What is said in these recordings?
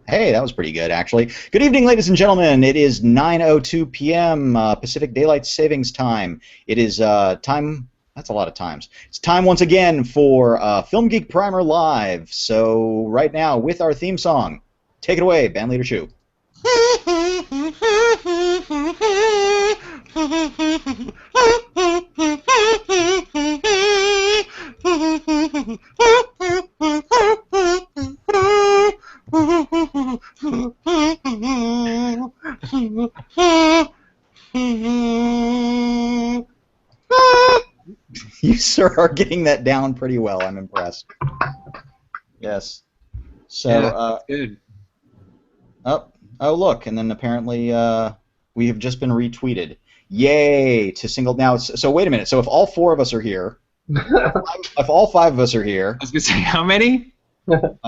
Hey, that was pretty good, actually. Good evening, ladies and gentlemen. It is 9:02 p.m. Pacific Daylight Savings Time. It is time. That's a lot of times. It's time once again for Film Geek Primer Live. So right now, with our theme song, take it away, Bandleader Shu. You, sir, are getting that down pretty well. I'm impressed. Yes. So, yeah, good. Oh, look, and then apparently we have just been retweeted. Yay! To single now. So wait a minute. So if all four of us are here, if all five of us are here, I was gonna say how many? and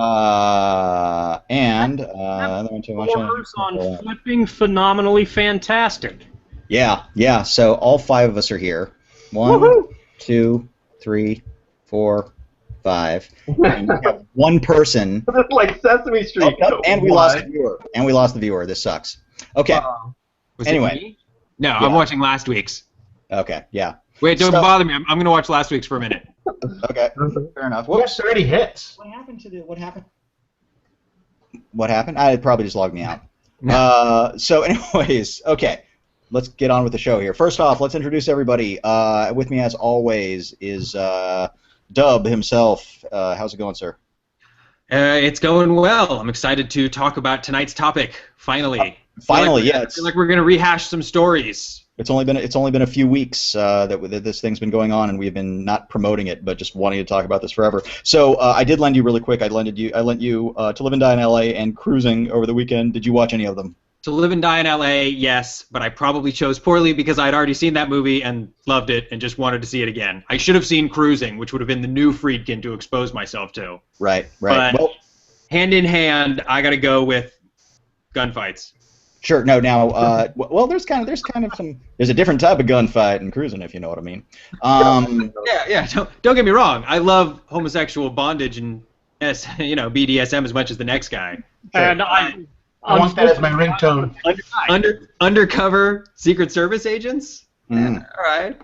on flipping phenomenally fantastic. Yeah. So all five of us are here. 1, 2, 3, 4, 5. And we have one person. It's like Sesame Street. And we lost the viewer. This sucks. Okay. Was anyway. It me? No, yeah. I'm watching last week's. Okay. Yeah. Wait, don't bother me. I'm gonna watch last week's for a minute. Okay. Fair enough. Whoops. 30 hits. What happened to the? What happened? What happened? I probably just logged me out. So, anyways, okay. Let's get on with the show here. First off, let's introduce everybody. With me, as always, is Dub himself. How's it going, sir? It's going well. I'm excited to talk about tonight's topic. Finally. Yeah. I feel like we're gonna rehash some stories. It's only been a few weeks that this thing's been going on, and we've been not promoting it, but just wanting to talk about this forever. So I did lend you really quick. I lent you To Live and Die in L.A. and Cruising over the weekend. Did you watch any of them? To Live and Die in L.A., yes, but I probably chose poorly because I'd already seen that movie and loved it and just wanted to see it again. I should have seen Cruising, which would have been the new Friedkin to expose myself to. Right. But well, hand in hand, I got to go with gunfights. Sure. No. Now, well, there's a different type of gunfight in Cruising, if you know what I mean. Yeah. Don't get me wrong. I love homosexual bondage and BDSM as much as the next guy. Sure. And I want that as my ringtone. Undercover Secret Service agents. Mm. All right.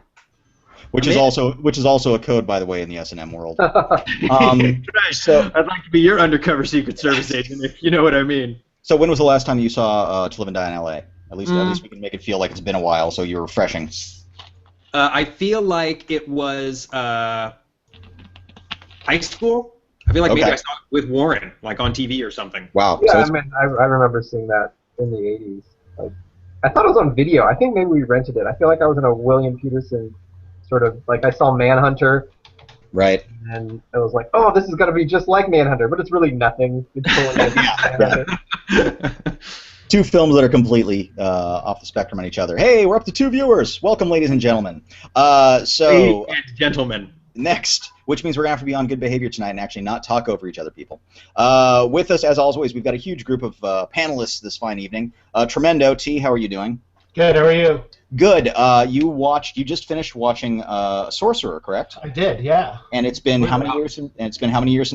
Which is also a code, by the way, in the S&M world. So I'd like to be your undercover Secret Service agent, if you know what I mean. So when was the last time you saw To Live and Die in L.A.? At least we can make it feel like it's been a while, so you're refreshing. I feel like it was high school. I feel like maybe I saw it with Warren, like on TV or something. Wow. Yeah, so I remember seeing that in the 80s. Like, I thought it was on video. I think maybe we rented it. I feel like I was in a William Peterson sort of, like I saw Manhunter. Right. And it was like, oh, this is going to be just like Manhunter, but it's really nothing. It's Manhunter. Two films that are completely off the spectrum on each other. Hey, we're up to 2 viewers. Welcome, ladies and gentlemen. Ladies and gentlemen. Next, which means we're going to have to be on good behavior tonight and actually not talk over each other, people. With us, as always, we've got a huge group of panelists this fine evening. Tremendo, T, how are you doing? Good, how are you? Good. You just finished watching Sorcerer, correct? I did, yeah. And it's been how many years? Since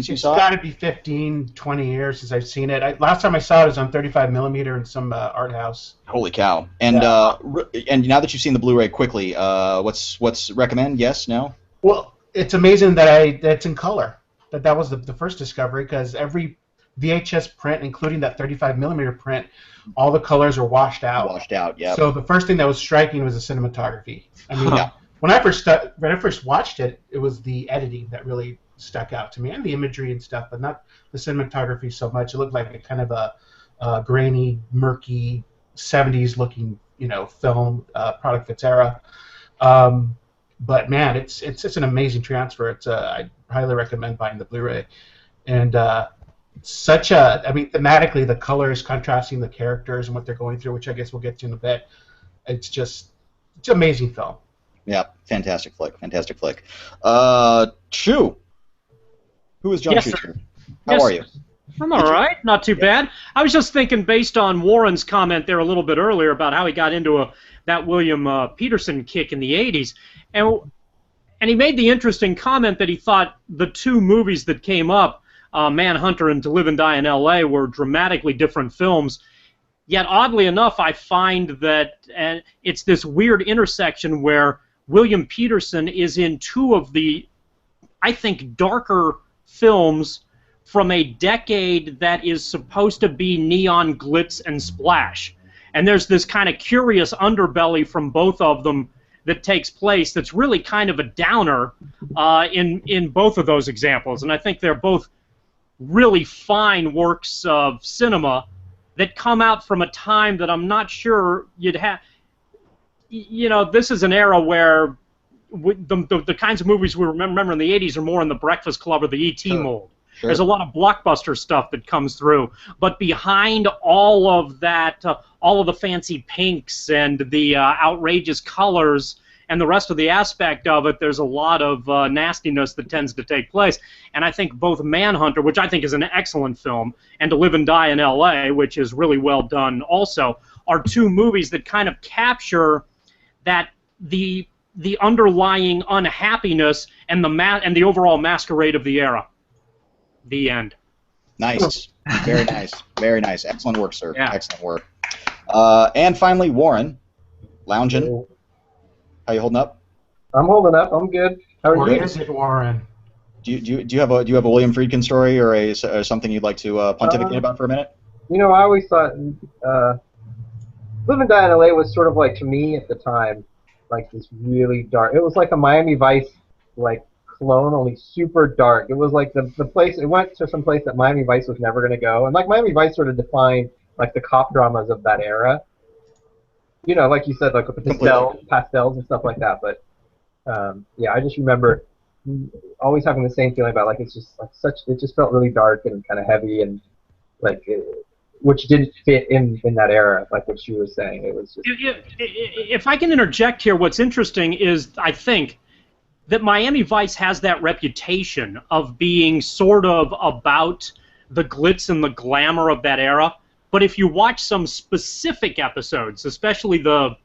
you saw it? It's got to be 15, 20 years since I've seen it. Last time I saw it was on 35mm in some art house. Holy cow! And and now that you've seen the Blu-ray, quickly, what's recommend? Yes, no? Well, it's amazing that it's in color. That was the first discovery, because every VHS print, including that 35mm print, all the colors are washed out. Washed out, yeah. So the first thing that was striking was the cinematography. I mean, when I first watched it, it was the editing that really stuck out to me, and the imagery and stuff, but not the cinematography so much. It looked like a kind of a grainy, murky, 70s-looking, film, product that's era. But man, it's an amazing transfer. I highly recommend buying the Blu-ray, and thematically the colors contrasting the characters and what they're going through, which I guess we'll get to in a bit. It's an amazing film. Yeah, fantastic flick. Chu, who is John Yes, Schuster? How are you? I'm all right, not too bad. I was just thinking, based on Warren's comment there a little bit earlier about how he got into that William Peterson kick in the 80s, and he made the interesting comment that he thought the 2 movies that came up Manhunter and To Live and Die in L.A. were dramatically different films. Yet, oddly enough, I find that it's this weird intersection where William Peterson is in two of the, I think, darker films from a decade that is supposed to be neon glitz and splash. And there's this kind of curious underbelly from both of them that takes place that's really kind of a downer in both of those examples. And I think they're both really fine works of cinema that come out from a time that I'm not sure you'd have. You know, this is an era where the kinds of movies we remember in the 80s are more in the Breakfast Club or the E.T. mold. Sure. There's a lot of blockbuster stuff that comes through, but behind all of that, all of the fancy pinks and the outrageous colors and the rest of the aspect of it, there's a lot of nastiness that tends to take place. And I think both Manhunter, which I think is an excellent film, and To Live and Die in L.A., which is really well done also, are two movies that kind of capture that the underlying unhappiness and the overall masquerade of the era. The end. Nice. Very nice. Very nice. Excellent work, sir. Yeah. Excellent work. And finally, Warren, lounging. How you holding up? I'm holding up. I'm good. How are you? Where is it, Warren? Do you have a William Friedkin story or something you'd like to pontificate about for a minute? You know, I always thought Live and Die in L.A. was sort of like, to me at the time, like this really dark. It was like a Miami Vice like clone, only super dark. It was like the place. It went to some place that Miami Vice was never going to go, and like Miami Vice sort of defined like the cop dramas of that era. You know, like you said, like with the pastels and stuff like that. But yeah, I just remember always having the same feeling about like it's just like it just felt really dark and kind of heavy and like which didn't fit in that era, like what she was saying. It was just. If I can interject here, what's interesting is I think that Miami Vice has that reputation of being sort of about the glitz and the glamour of that era. But if you watch some specific episodes, especially the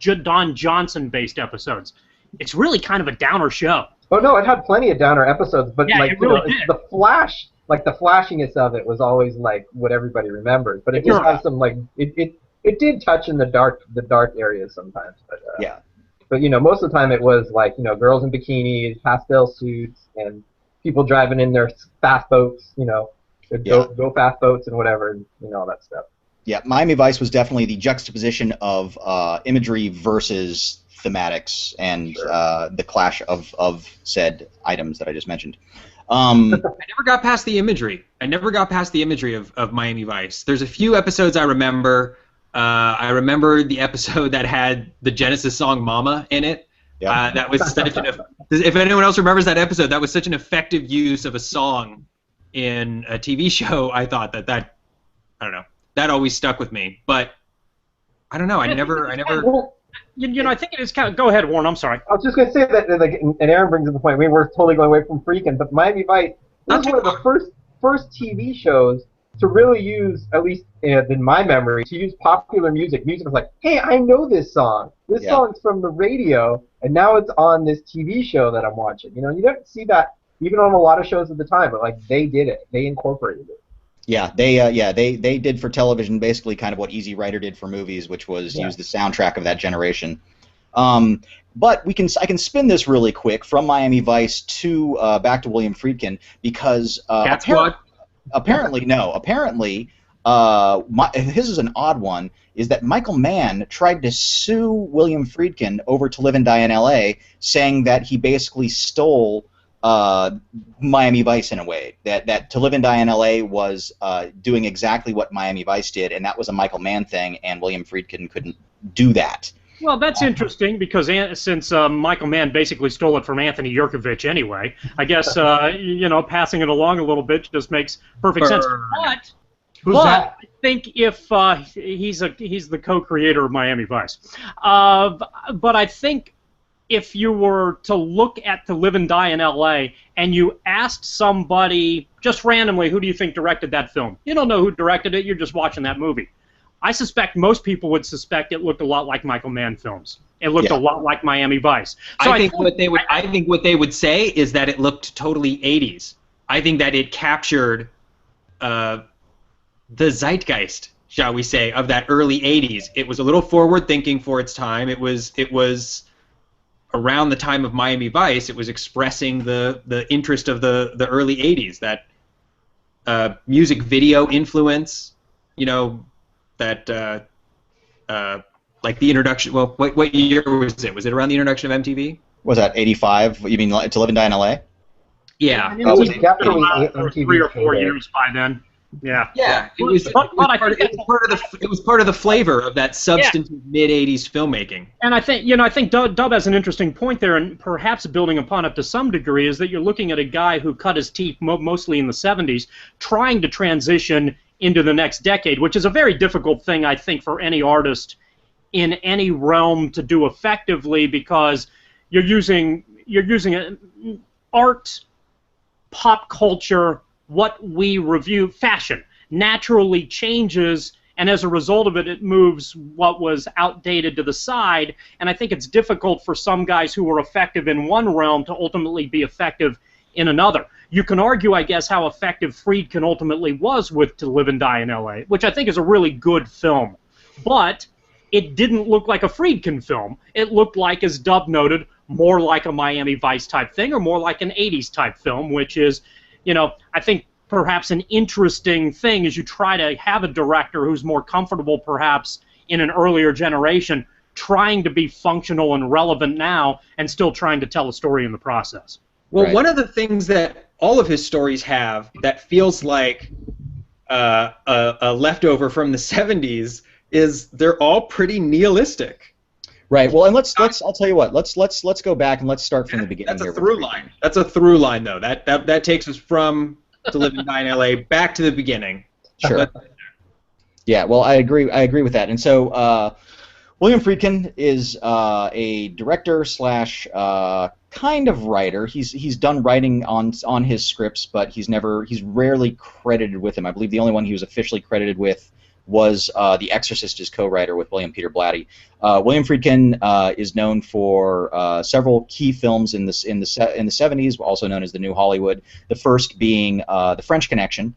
Don Johnson-based episodes, it's really kind of a downer show. Oh no, it had plenty of downer episodes, but yeah, like it really did. the flash, like the flashiness of it was always like what everybody remembered. But it just has some like it did touch in the dark areas sometimes. But yeah. But you know, most of the time it was like, you know, girls in bikinis, pastel suits, and people driving in their fast boats, you know. Go fast boats and whatever, and you know, all that stuff. Yeah, Miami Vice was definitely the juxtaposition of imagery versus thematics and the clash of said items that I just mentioned. I never got past the imagery. Of Miami Vice. There's a few episodes I remember. I remember the episode that had the Genesis song "Mama" in it. Yeah. That was such an. If anyone else remembers that episode, that was such an effective use of a song in a TV show. I thought that I don't know, that always stuck with me. But I don't know. I never. You know, I think it is kind of. Go ahead, Warren. I'm sorry. I was just gonna say that, like, and Aaron brings up the point. We were totally going away from Friedkin, but Miami Vice was one of the first TV shows to really use, at least in my memory, to use popular music. Music was like, hey, I know this song. This song's from the radio, and now it's on this TV show that I'm watching. You know, you don't see that even on a lot of shows at the time, but like they did it. They incorporated it. Yeah, they did for television basically kind of what Easy Rider did for movies, which was use the soundtrack of that generation. But I can spin this really quick from Miami Vice to back to William Friedkin because apparently his is an odd one, is that Michael Mann tried to sue William Friedkin over To Live and Die in L.A., saying that he basically stole Miami Vice in a way. That To Live and Die in L.A. was doing exactly what Miami Vice did, and that was a Michael Mann thing, and William Friedkin couldn't do that. Well, that's interesting because since Michael Mann basically stole it from Anthony Yerkovich anyway, I guess you know, passing it along a little bit just makes perfect sense. But I think if he's the co-creator of Miami Vice, but I think if you were to look at To Live and Die in L.A. and you asked somebody just randomly, who do you think directed that film? You don't know who directed it. You're just watching that movie. I suspect most people would suspect it looked a lot like Michael Mann films. It looked a lot like Miami Vice. So I think what they would say is that it looked totally 80s. I think that it captured the zeitgeist, shall we say, of that early '80s. It was a little forward-thinking for its time. It was around the time of Miami Vice. It was expressing the interest of the early '80s, that music video influence, you know, that like the introduction. Well, what year was it? Was it around the introduction of MTV? Was that 85? You mean To Live and Die in L.A.? Yeah. That was definitely for 3 or 4 years by then. Yeah. Yeah, it was part of the flavor of that substantive mid-'80s filmmaking. And I think Dub has an interesting point there, and perhaps building upon it to some degree, is that you're looking at a guy who cut his teeth mostly in the '70s, trying to transition into the next decade, which is a very difficult thing, I think, for any artist in any realm to do effectively, because you're using art, pop culture, what we review, fashion naturally changes, and as a result of it, it moves what was outdated to the side. And I think it's difficult for some guys who were effective in one realm to ultimately be effective in another. You can argue, I guess, how effective Friedkin ultimately was with To Live and Die in L.A., which I think is a really good film. But it didn't look like a Friedkin film. It looked like, as Dub noted, more like a Miami Vice type thing, or more like an '80s type film, which is, you know, I think perhaps an interesting thing is you try to have a director who's more comfortable perhaps in an earlier generation trying to be functional and relevant now and still trying to tell a story in the process. Well, Right. one of the things that all of his stories have that feels like a leftover from the '70s is they're all pretty nihilistic. Right. Well, and let's I'll tell you what. Let's go back and let's start from the beginning. That's a here through with line. That's a through line, though. That takes us from To Live and Die in L.A. back to the beginning. Sure. Yeah. Well, I agree with that. And so William Friedkin is a director slash kind of writer. He's done writing on his scripts, but he's rarely credited with him. I believe the only one he was officially credited with was The Exorcist, his co-writer with William Peter Blatty. William Friedkin is known for several key films in the '70s, also known as the New Hollywood. The first being The French Connection,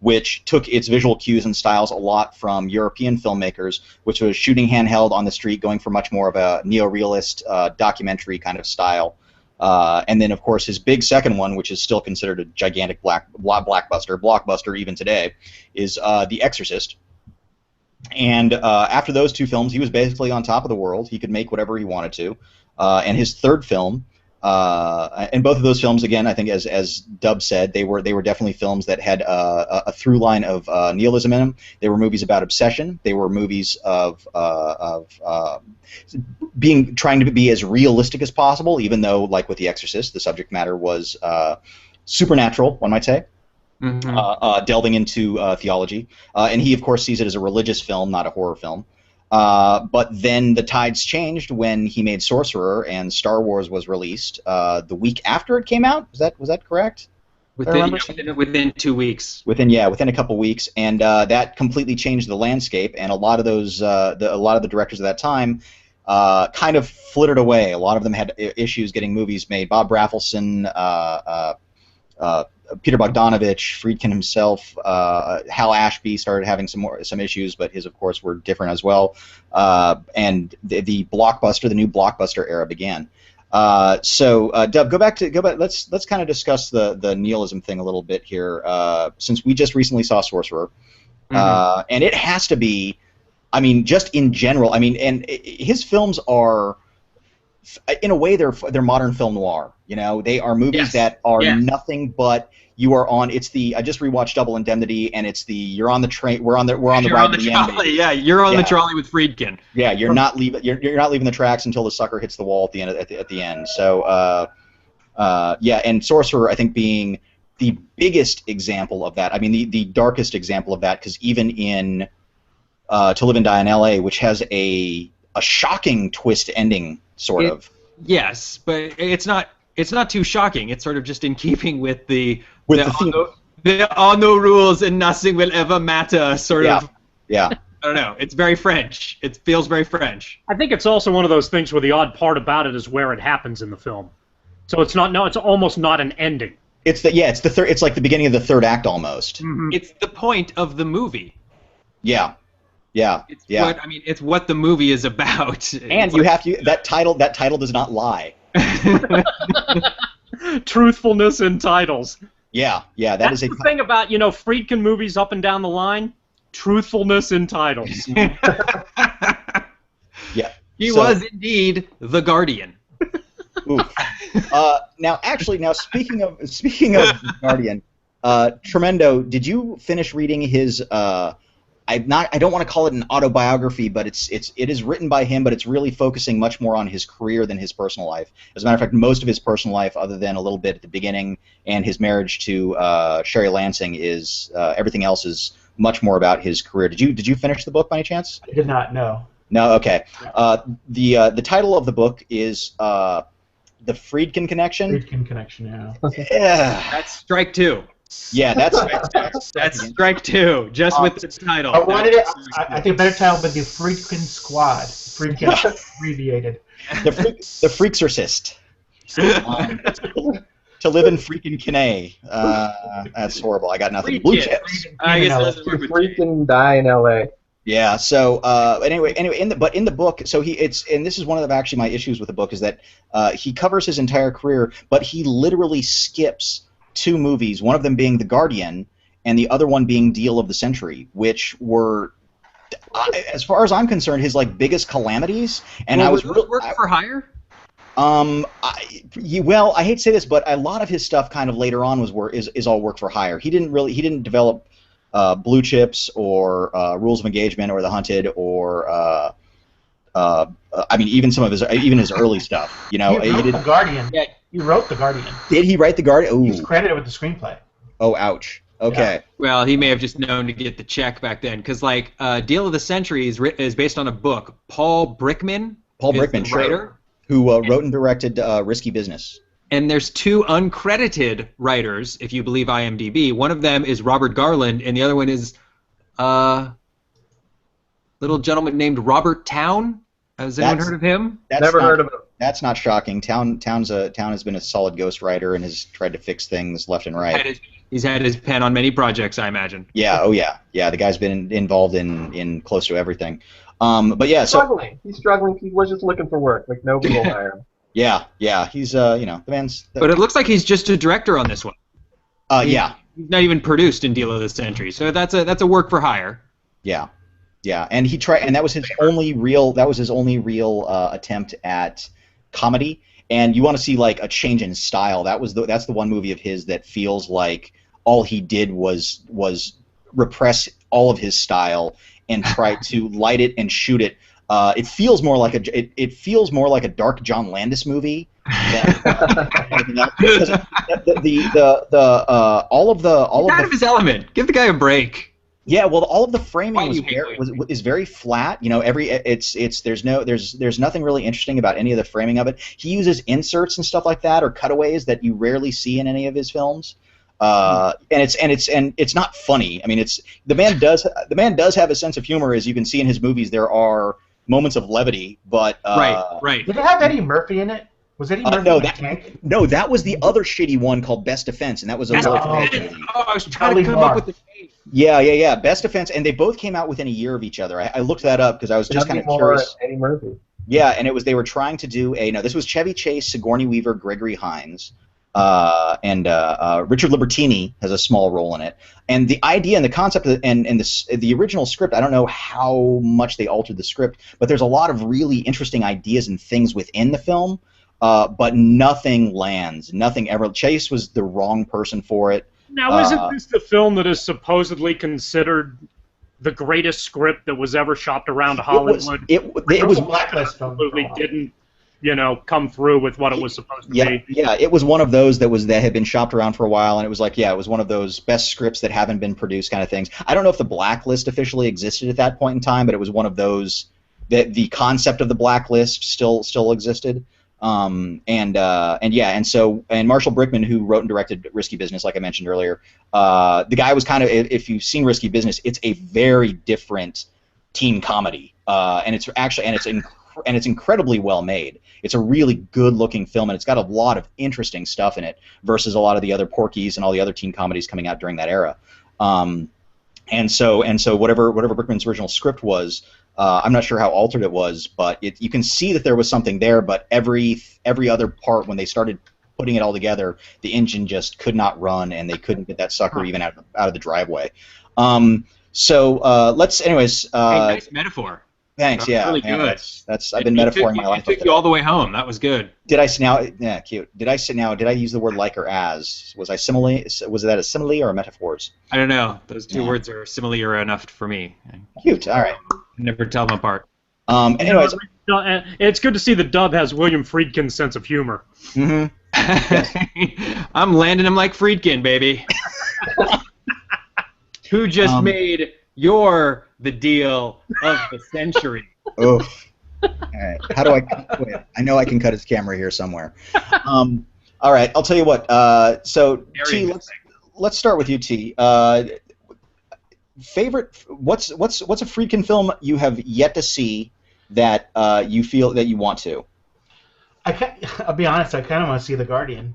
which took its visual cues and styles a lot from European filmmakers, which was shooting handheld on the street, going for much more of a neorealist documentary kind of style. And then, of course, his big second one, which is still considered a gigantic blockbuster even today, is The Exorcist. And after those two films, he was basically on top of the world. He could make whatever he wanted to. And his third film, and both of those films, again, I think as Dub said, they were definitely films that had a through line of nihilism in them. They were movies about obsession. They were movies of trying to be as realistic as possible, even though, like with The Exorcist, the subject matter was supernatural, one might say. Mm-hmm. Delving into theology. And he, of course, sees it as a religious film, not a horror film. But then the tides changed when he made Sorcerer and Star Wars was released the week after it came out. Was that correct? Within 2 weeks. Within a couple weeks, and that completely changed the landscape. And a lot of those, a lot of the directors at that time, kind of flittered away. A lot of them had issues getting movies made. Bob Rafelson, Peter Bogdanovich, Friedkin himself, Hal Ashby started having some issues, but his, of course, were different as well. And the new blockbuster era began. So, Dub, go back. Let's kind of discuss the nihilism thing a little bit here, since we just recently saw Sorcerer, and it has to be, I mean, just in general. I mean, and his films are, in a way, they're modern film noir. You know, they are movies that are nothing but you are on. It's the I just rewatched Double Indemnity, and it's the you're on the train. We're on the ride to the end. Yeah, you're on the trolley with Friedkin. Yeah, you're not leaving the tracks until the sucker hits the wall at the end. At the end. So and Sorcerer, I think, being the biggest example of that. I mean, the darkest example of that, because even in To Live and Die in L.A., which has a shocking twist ending, sort of. Yes, but it's not too shocking. It's sort of just in keeping with the theme. There are no rules and nothing will ever matter sort of. Yeah. I don't know. It's very French. It feels very French. I think it's also one of those things where the odd part about it is where it happens in the film. So it's almost not an ending. It's the third. It's like the beginning of the third act almost. Mhm. It's the point of the movie. Yeah. It's it's what the movie is about. And you have to that title does not lie. Truthfulness in titles. Yeah, that That's is a the thing about, Friedkin movies up and down the line. Truthfulness in titles. yeah. He was indeed the Guardian. Oof. Now speaking of the Guardian, Tremendo, did you finish reading his? I don't want to call it an autobiography, but it is written by him, but it's really focusing much more on his career than his personal life. As a matter of fact, most of his personal life, other than a little bit at the beginning and his marriage to Sherry Lansing, is everything else is much more about his career. Did you finish the book by any chance? I did not know. No. Okay. The title of the book is The Friedkin Connection. Friedkin Connection, yeah. Yeah. That's strike two. Yeah, that's strike two, just with the title. I think a better title would be Friedkin Squad. Friedkin abbreviated. The Freaksorcist. To live in freaking Canay. That's horrible. I got nothing. Blue chips. I guess that's the word. Freaking die in L.A. Yeah. So anyway, in the book, so and this is one of actually my issues with the book is that he covers his entire career, but he literally skips 2 movies. One of them being The Guardian, and the other one being Deal of the Century, which were, as far as I'm concerned, his biggest calamities. And well, I was work for hire. I hate to say this, but a lot of his stuff kind of later on is all work for hire. He didn't develop Blue Chips or Rules of Engagement or The Hunted or even some of his early stuff. He did The Guardian. Yeah, he wrote The Guardian. Did he write The Guardian? Ooh. He's credited with the screenplay. Oh, ouch. Okay. Yeah. Well, he may have just known to get the check back then, because Deal of the Century is based on a book. Paul Brickman. Sure. Writer, who wrote and directed Risky Business. And there's 2 uncredited writers, if you believe IMDb. One of them is Robert Garland, and the other one is a little gentleman named Robert Town. Has anyone heard of him? Never heard of him. That's not shocking. Town has been a solid ghostwriter and has tried to fix things left and right. He's had his pen on many projects, I imagine. Yeah. Oh yeah. Yeah. The guy's been involved in close to everything. But yeah. He's struggling. He was just looking for work. Nobody will hire him. Yeah. He's the man's. But it looks like he's just a director on this one. Yeah. He's not even produced in Deal of the Century, so that's a work for hire. Yeah. Yeah, and he tried, and that was his only real attempt at comedy. And you want to see a change in style. That's the one movie of his that feels like all he did was repress all of his style and try to light it and shoot it. It feels more like a dark John Landis movie. Because all of his element. Give the guy a break. Yeah, well, all of the framing is very flat. There's nothing really interesting about any of the framing of it. He uses inserts and stuff like that, or cutaways that you rarely see in any of his films. And it's not funny. I mean, the man does have a sense of humor, as you can see in his movies. There are moments of levity, but right. Did it have Eddie Murphy in it? Was Eddie Murphy in the tank? No, that was the other shitty one called Best Defense, and that was a I was trying to come up with the name. Yeah. Best Defense, and they both came out within a year of each other. I looked that up because I was just kind of curious. Eddie Murphy. Yeah, and they were trying to do this was Chevy Chase, Sigourney Weaver, Gregory Hines, and Richard Libertini has a small role in it. And the idea and the concept and the original script, I don't know how much they altered the script, but there's a lot of really interesting ideas and things within the film. But nothing lands. Nothing ever. Chase was the wrong person for it. Now, isn't this the film that is supposedly considered the greatest script that was ever shopped around Hollywood? It was Blacklist film. Absolutely didn't, come through with what it was supposed to be. Yeah, it was one of those that had been shopped around for a while, and it was it was one of those best scripts that haven't been produced kind of things. I don't know if the Blacklist officially existed at that point in time, but it was one of those that the concept of the Blacklist still existed. And Marshall Brickman, who wrote and directed Risky Business, like I mentioned earlier, the guy was kind of, if you've seen Risky Business, it's a very different teen comedy, and it's it's incredibly well made. It's a really good-looking film, and it's got a lot of interesting stuff in it versus a lot of the other Porky's and all the other teen comedies coming out during that era. And so whatever Brickman's original script was, I'm not sure how altered it was, but you can see that there was something there. But every other part, when they started putting it all together, the engine just could not run, and they couldn't get that sucker even out of the driveway. Anyways. Hey, nice metaphor. Thanks. That's really good. I've been metaphoring my life. It took you all the way home. That was good. Did I now? Yeah, cute. Did I use the word like or as? Was I simile? Was that a simile or a metaphors? I don't know. Those two words are simile or enough for me. Cute. All right. Never tell them apart. Anyways, it's good to see the dub has William Friedkin's sense of humor. Mm-hmm. I'm landing him like Friedkin, baby. Who just made the deal of the century? Oh. All right. How do I? Wait, I know I can cut his camera here somewhere. All right. I'll tell you what. So T, let's start with you, T. Favorite? What's a Friedkin film you have yet to see that you feel that you want to? I'll be honest. I kind of want to see The Guardian.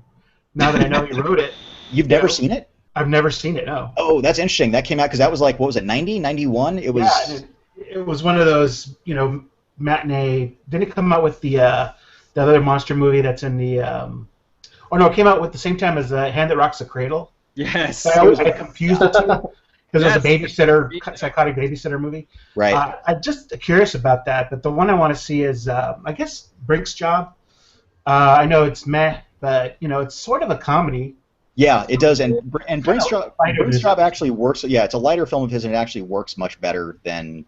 Now that I know he wrote it. You've never seen it? I've never seen it. No. Oh, that's interesting. That came out because that was like, what was it, 90, 91? It was. Yeah, it was one of those, matinee. Didn't it come out with the other monster movie that's in the? Or no, it came out with the same time as Hand That Rocks the Cradle. Yes. I confused the two because it was a babysitter, psychotic babysitter movie. Right. I'm just curious about that, but the one I want to see is, I guess, Brink's Job. I know it's meh, but it's sort of a comedy. Yeah, it does, and Brink's Job actually works. Yeah, it's a lighter film of his, and it actually works much better than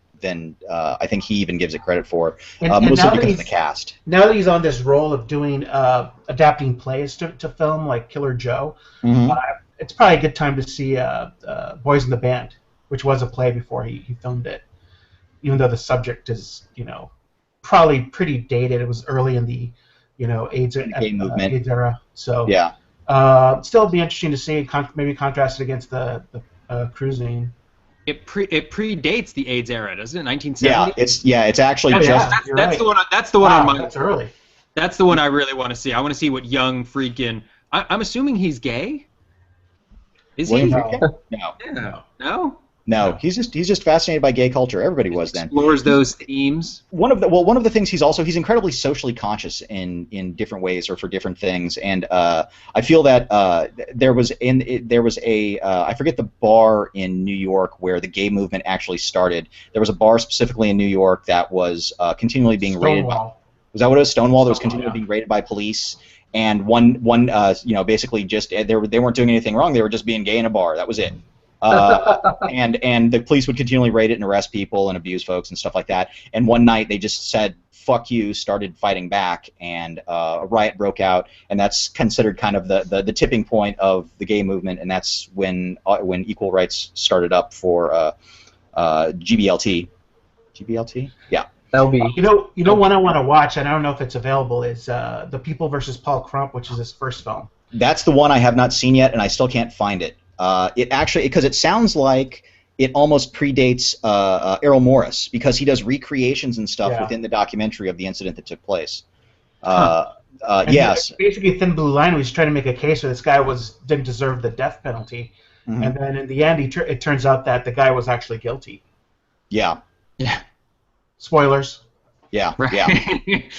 I think he even gives it credit for. Mostly because of the cast. Now that he's on this role of doing adapting plays to film, like Killer Joe, it's probably a good time to see Boys in the Band, which was a play before he filmed it. Even though the subject is probably pretty dated, it was early in the AIDS era. So yeah. Still be interesting to see, maybe contrasted against the cruising. It predates the AIDS era, doesn't it? 1970. Yeah, it's actually that's right. the one. That's the one on my. That's early. That's the one I really want to see. I want to see what young Friedkin. I'm assuming he's gay. Is William he? Friedkin? No. No, he's just fascinated by gay culture. Everybody was then. Explores those themes. One of the things he's incredibly socially conscious in different ways or for different things, and I feel that there was a I forget the bar in New York where the gay movement actually started. There was a bar specifically in New York that was continually being raided by. Was that what it was? Stonewall. That was continually being raided by police. And one basically just they weren't doing anything wrong. They were just being gay in a bar. That was it. And the police would continually raid it and arrest people and abuse folks and stuff like that. And one night they just said, "Fuck you," started fighting back, and a riot broke out. And that's considered kind of the tipping point of the gay movement. And that's when equal rights started up for GBLT. GBLT? Yeah. That'll be. One I want to watch, and I don't know if it's available, is The People versus Paul Crump, which is his first film. That's the one I have not seen yet, and I still can't find it. It actually, because it sounds like it almost predates Errol Morris, because he does recreations and stuff within the documentary of the incident that took place. Yes. Basically, Thin Blue Line was trying to make a case where this guy didn't deserve the death penalty, and then in the end, it turns out that the guy was actually guilty. Yeah. Yeah. Spoilers. Yeah. Right. Yeah. It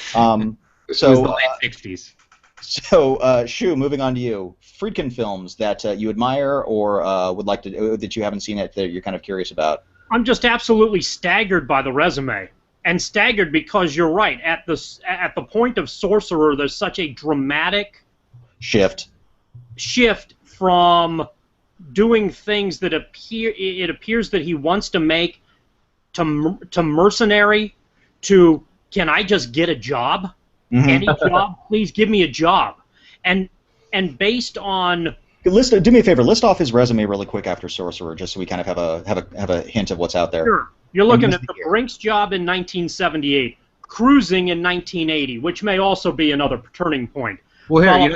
was the late 60s. So, Shu, moving on to you. Friedkin films that you admire or would like to that you haven't seen it that you're kind of curious about. I'm just absolutely staggered by the resume, and staggered because you're right. At the point of Sorcerer, there's such a dramatic shift from doing things that appears that he wants to make to mercenary to can I just get a job? Any job, please give me a job. And based on do me a favor, list off his resume really quick after Sorcerer, just so we kind of have a hint of what's out there. Sure. You're looking at the Brink's Job in 1978, Cruising in 1980, which may also be another turning point. Well, here,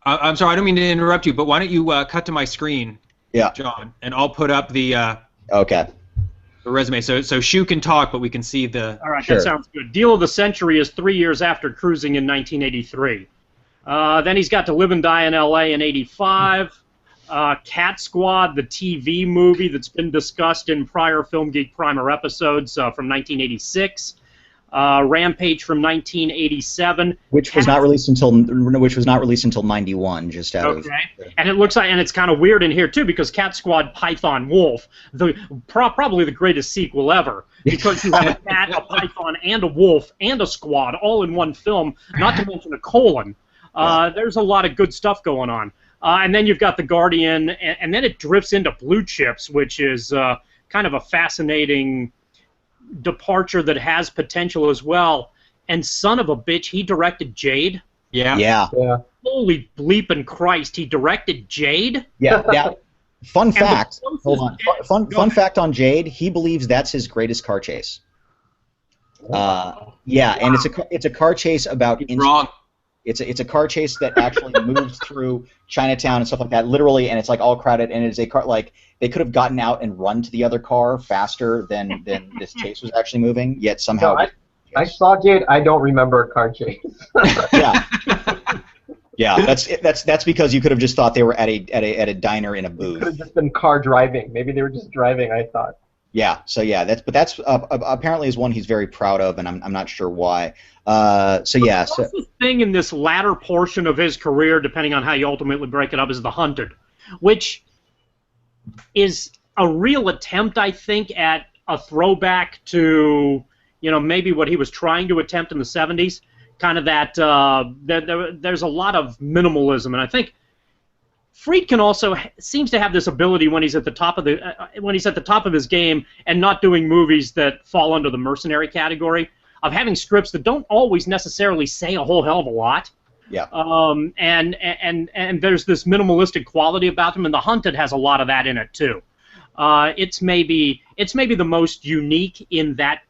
I'm sorry, I don't mean to interrupt you, but why don't you cut to my screen, yeah, John, and I'll put up the okay. the resume. So Shu can talk, but we can see the. All right, Sure. that sounds good. Deal of the Century is 3 years after Cruising in 1983. Then he's got To Live and Die in L.A. in 85. Cat Squad, the TV movie that's been discussed in prior Film Geek Primer episodes from 1986. Rampage from 1987. Which was not released until 91, just out of. Okay, and it looks like, and it's kind of weird in here too because Cat Squad, Python, Wolf, probably the greatest sequel ever because you have a cat, a python, and a wolf, and a squad all in one film. Not to mention a colon. There's a lot of good stuff going on. And then you've got The Guardian, and then it drifts into Blue Chips, which is kind of a fascinating departure that has potential as well. And son of a bitch, he directed Jade. Yeah. Holy bleeping Christ, he directed Jade? Yeah. Fun fact. Hold on. Fun fact on Jade. He believes that's his greatest car chase. Yeah, and it's a car chase about. Wrong. It's a car chase that actually moves through Chinatown and stuff like that, literally, and it's like all crowded, and it's a car like they could have gotten out and run to the other car faster than this chase was actually moving, yet somehow. No, I saw Jade. I don't remember a car chase. Yeah, that's because you could have just thought they were at a diner in a booth. It could have just been car driving. Maybe they were just driving. I thought. Yeah. So yeah, that's apparently is one he's very proud of, and I'm not sure why. So yeah. So the thing in this latter portion of his career, depending on how you ultimately break it up, is The Hunted, which is a real attempt, I think, at a throwback to maybe what he was trying to attempt in the 70s. Kind of that there's a lot of minimalism, and I think Friedkin also seems to have this ability when he's at the top of his game and not doing movies that fall under the mercenary category of having scripts that don't always necessarily say a whole hell of a lot. Yeah. And there's this minimalistic quality about them, and The Hunted has a lot of that in it too. It's maybe the most unique in that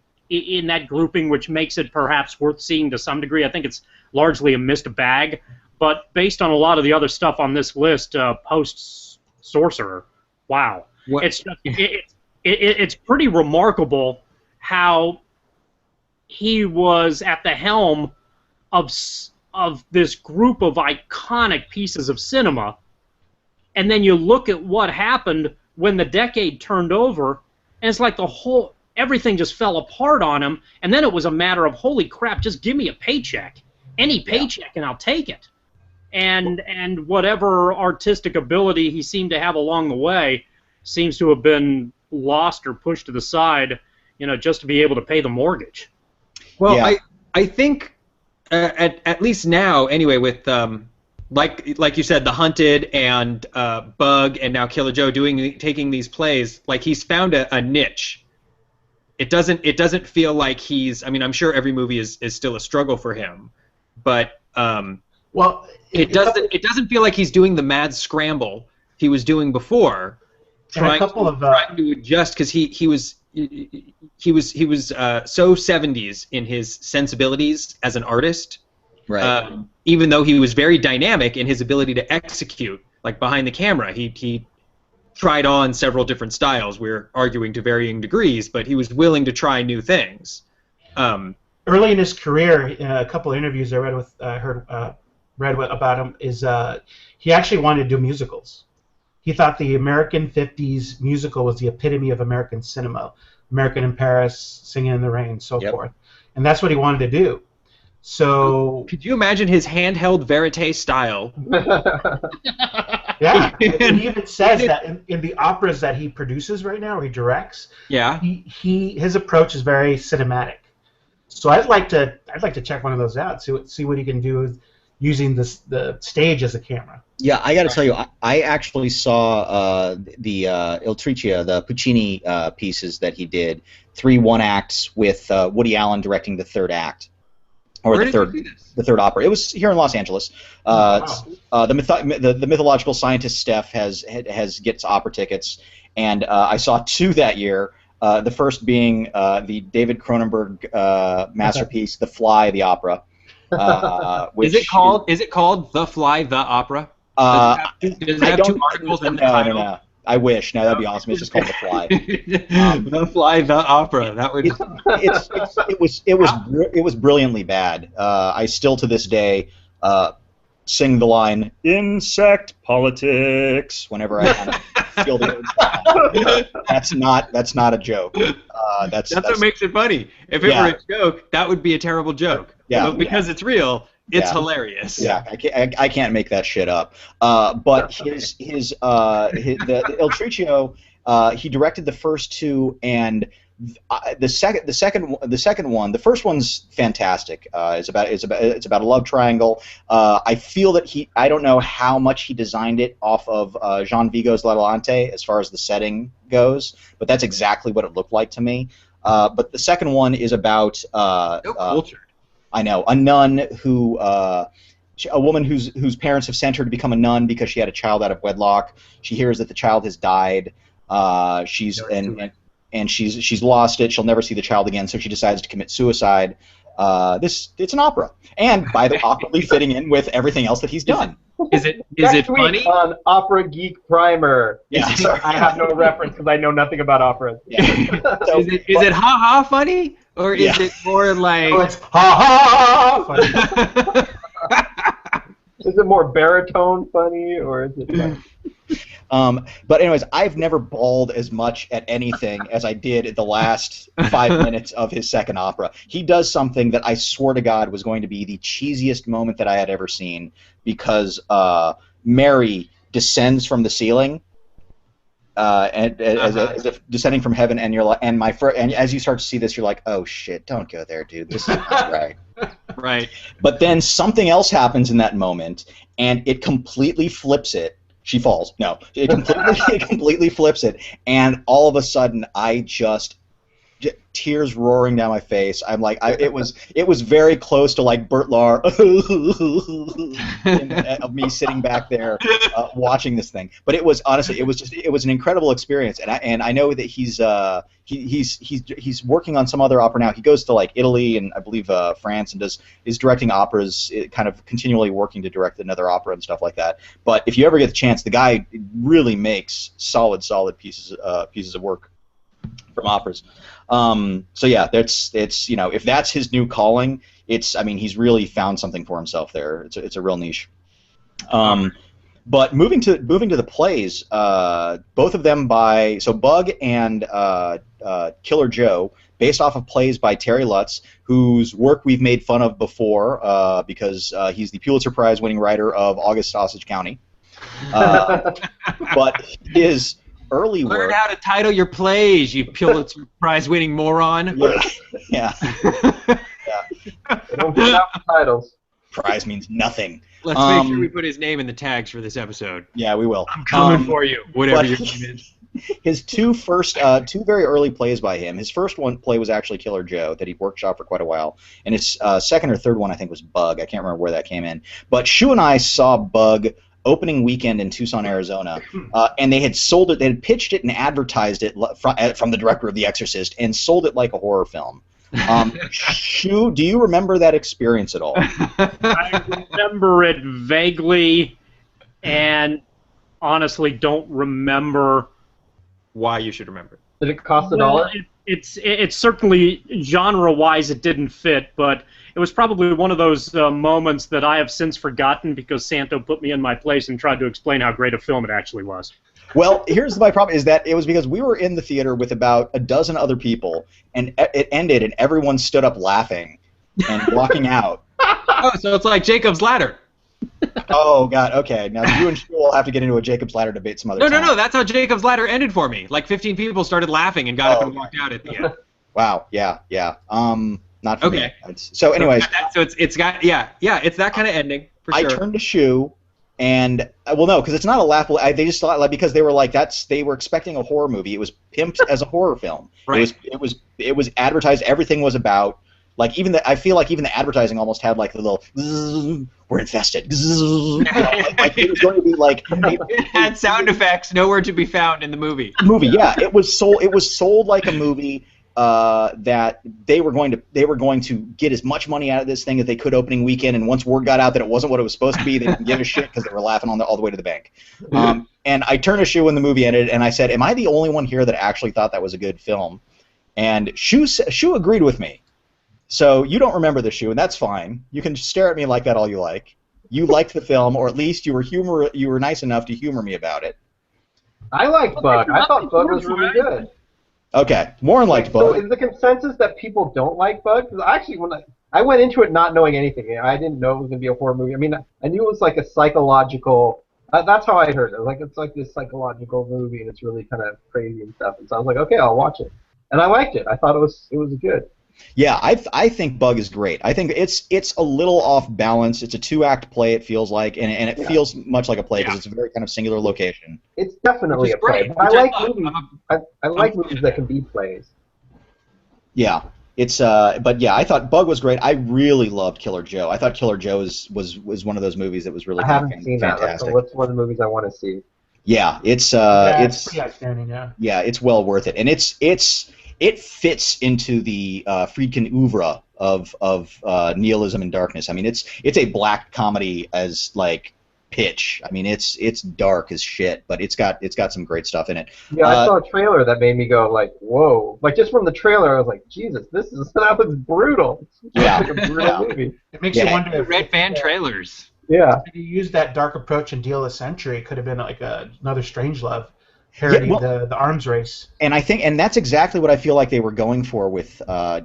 grouping, which makes it perhaps worth seeing to some degree. I think it's largely a missed bag. But based on a lot of the other stuff on this list, post Sorcerer, wow, it's pretty remarkable how he was at the helm of this group of iconic pieces of cinema, and then you look at what happened when the decade turned over, and it's like everything just fell apart on him, and then it was a matter of holy crap, just give me a paycheck, any paycheck, and I'll take it. And whatever artistic ability he seemed to have along the way seems to have been lost or pushed to the side, just to be able to pay the mortgage. Well, Yeah. I think at least now, anyway, with like you said, The Hunted and Bug and now Killer Joe taking these plays, like he's found a niche. It doesn't feel like he's. I mean, I'm sure every movie is still a struggle for him, but Well, it doesn't feel like he's doing the mad scramble he was doing before, trying to adjust because he was so 70s in his sensibilities as an artist. right. Even though he was very dynamic in his ability to execute, like behind the camera, he tried on several different styles. We're arguing to varying degrees, but he was willing to try new things. Early in his career, in a couple of interviews I read about him, is he actually wanted to do musicals. He thought the American 50s musical was the epitome of American cinema. American in Paris, Singing in the Rain, so forth. And that's what he wanted to do. So Could you imagine his handheld verite style? yeah, and he even says that in the operas that he produces right now, or he directs, Yeah. his approach is very cinematic. So I'd like to check one of those out, see what he can do using the stage as a camera. Yeah, I got to tell you, I actually saw the Il Tricia, the Puccini pieces that he did, 3 one-acts with Woody Allen directing the third act, or Where the did third you do this? the third opera. It was here in Los Angeles. The mythological scientist Steph gets opera tickets, and I saw 2 that year. The first being the David Cronenberg masterpiece, The Fly, the opera. Which Is it called The Fly, the Opera? Does it have 2 articles in the title? No. I wish. No, that'd be awesome. It's just called The Fly. The Fly, the opera. That would. It was brilliantly bad. I still to this day sing the line "insect politics" whenever I kind of feel the urge. That's not a joke. That's what makes it funny. If it were a joke, that would be a terrible joke. Yeah, but because it's real, it's hilarious. Yeah, I can't make that shit up. But the El Tricio, he directed the first two, and the second one, the first one's fantastic. It's about a love triangle. I feel that I don't know how much he designed it off of Jean Vigo's L'Atalante as far as the setting goes, but that's exactly what it looked like to me. But the second one is about cultured. I know, a nun who, a woman whose parents have sent her to become a nun because she had a child out of wedlock. She hears that the child has died. She's lost it. She'll never see the child again, so she decides to commit suicide. It's an opera, and by the awkwardly fitting in with everything else that he's done. Is it funny? On Opera Geek Primer. Yeah, I have no reference because I know nothing about operas. Yeah. So, is it ha ha funny, or is it more like? Oh, it's ha ha funny. Is it more baritone funny, or is it? But anyways, I've never bawled as much at anything as I did at the last 5 minutes of his second opera. He does something that I swore to God was going to be the cheesiest moment that I had ever seen, because Mary descends from the ceiling, as if descending from heaven, and you're like, and as you start to see this, you're like, oh shit, don't go there, dude. This is not right. Right. But then something else happens in that moment, and it completely flips it. She falls. No, it completely flips it, and all of a sudden, I just tears roaring down my face. I'm like, it was very close to like Bert Lahr of me sitting back there watching this thing. But it was honestly, it was an incredible experience, and I know that he's working on some other opera now. He goes to like Italy and I believe France and is directing operas, kind of continually working to direct another opera and stuff like that. But if you ever get the chance, the guy really makes solid pieces of work from operas. So yeah, it's if that's his new calling, he's really found something for himself there. It's a real niche. But moving to the plays, both of them by Bug and Killer Joe, based off of plays by Terry Lutz, whose work we've made fun of before because he's the Pulitzer Prize winning writer of August Osage County. But his early work. Learn how to title your plays, you Pulitzer Prize-winning moron. Yeah. They don't give out the titles. Prize means nothing. Let's make sure we put his name in the tags for this episode. Yeah, we will. I'm coming for you, whatever your name is. His two very early plays by him. His first play was actually Killer Joe that he workshopped for quite a while, and his second or third one I think was Bug. I can't remember where that came in. But Shu and I saw Bug opening weekend in Tucson, Arizona, and they had sold it. They had pitched it and advertised it from the director of The Exorcist, and sold it like a horror film. Shu, do you remember that experience at all? I remember it vaguely, and honestly don't remember why you should remember it. Did it cost $1? It's certainly genre-wise it didn't fit, but it was probably one of those moments that I have since forgotten because Santo put me in my place and tried to explain how great a film it actually was. Well, here's my problem, is that it was because we were in the theater with about a dozen other people, and it ended, and everyone stood up laughing and walking out. Oh, so it's like Jacob's Ladder. Oh, God, okay. Now, you and Shu will have to get into a Jacob's Ladder debate some other time. No, that's how Jacob's Ladder ended for me. Like 15 people started laughing and got up and walked out at the end. Wow, yeah. Not for me. So, anyways. So it's got, it's that kind of ending, for sure. I turned to Shu, and, well, no, because it's not a laughable, they just thought, like, because they were like, they were expecting a horror movie. It was pimped as a horror film. Right. It was advertised, everything was about, like, I feel like even the advertising almost had, like, the little, we're infested. Like, it was going to be, like... It had sound effects nowhere to be found in the movie. Yeah. It was sold like a movie that they were going to get as much money out of this thing as they could opening weekend, and once word got out that it wasn't what it was supposed to be, they didn't give a shit because they were laughing all the way to the bank. And I turned to Shu when the movie ended, and I said, "Am I the only one here that actually thought that was a good film?" And Shu agreed with me. So you don't remember the Shu, and that's fine. You can stare at me like that all you like. You liked the film, or at least you were nice enough to humor me about it. I liked Bug. I thought Bug was really good. Okay, Warren liked Bug. So is the consensus that people don't like Bug? Because actually, when I went into it not knowing anything, I didn't know it was going to be a horror movie. I mean, I knew it was like a psychological. That's how I heard it. Like it's like this psychological movie, and it's really kind of crazy and stuff. And so I was like, okay, I'll watch it, and I liked it. I thought it was good. Yeah, I think Bug is great. I think it's a little off balance. It's a 2-act play, it feels like, and it feels much like a play because it's a very kind of singular location. It's definitely a play. But I like movies. I like movies that can be plays. Yeah, it's but yeah, I thought Bug was great. I really loved Killer Joe. I thought Killer Joe was one of those movies that was really I haven't seen that. fantastic. That's one of the movies I want to see. Yeah, it's pretty outstanding. Yeah, it's well worth it, and it fits into the Friedkin oeuvre of nihilism and darkness. I mean, it's a black comedy as like pitch. I mean, it's dark as shit, but it's got some great stuff in it. Yeah, I saw a trailer that made me go like, whoa! Like just from the trailer, I was like, Jesus, that was brutal. Yeah, like a brutal movie. It makes you wonder if Red fan trailers. Yeah. if you use that dark approach in Deal of the Century, it could have been like another Strangelove. Parodying the arms race. And I think, and that's exactly what I feel like they were going for with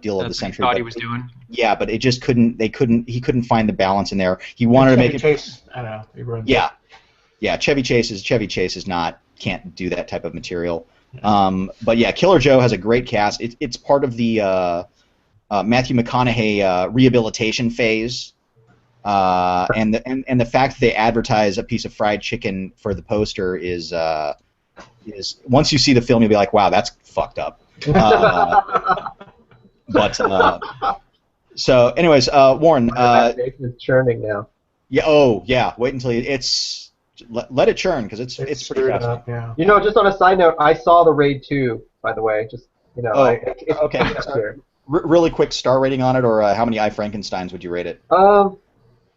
Deal of the Century. That's what he thought he was doing. Yeah, but it just couldn't. He couldn't find the balance in there. He wanted to make it. Chase, I don't know. He ruined it. Yeah. Chevy Chase is not can't do that type of material. But yeah, Killer Joe has a great cast. It's part of the Matthew McConaughey rehabilitation phase. And the fact that they advertise a piece of fried chicken for the poster is once you see the film, you'll be like, wow, that's fucked up. So anyways, Warren. It's churning now. Yeah. Oh, yeah. Wait until let it churn because it's pretty fast. Up, yeah. You know, just on a side note, I saw the Raid 2, by the way. Just it's okay. Really quick star rating on it, or how many I Frankensteins would you rate it? Yeah.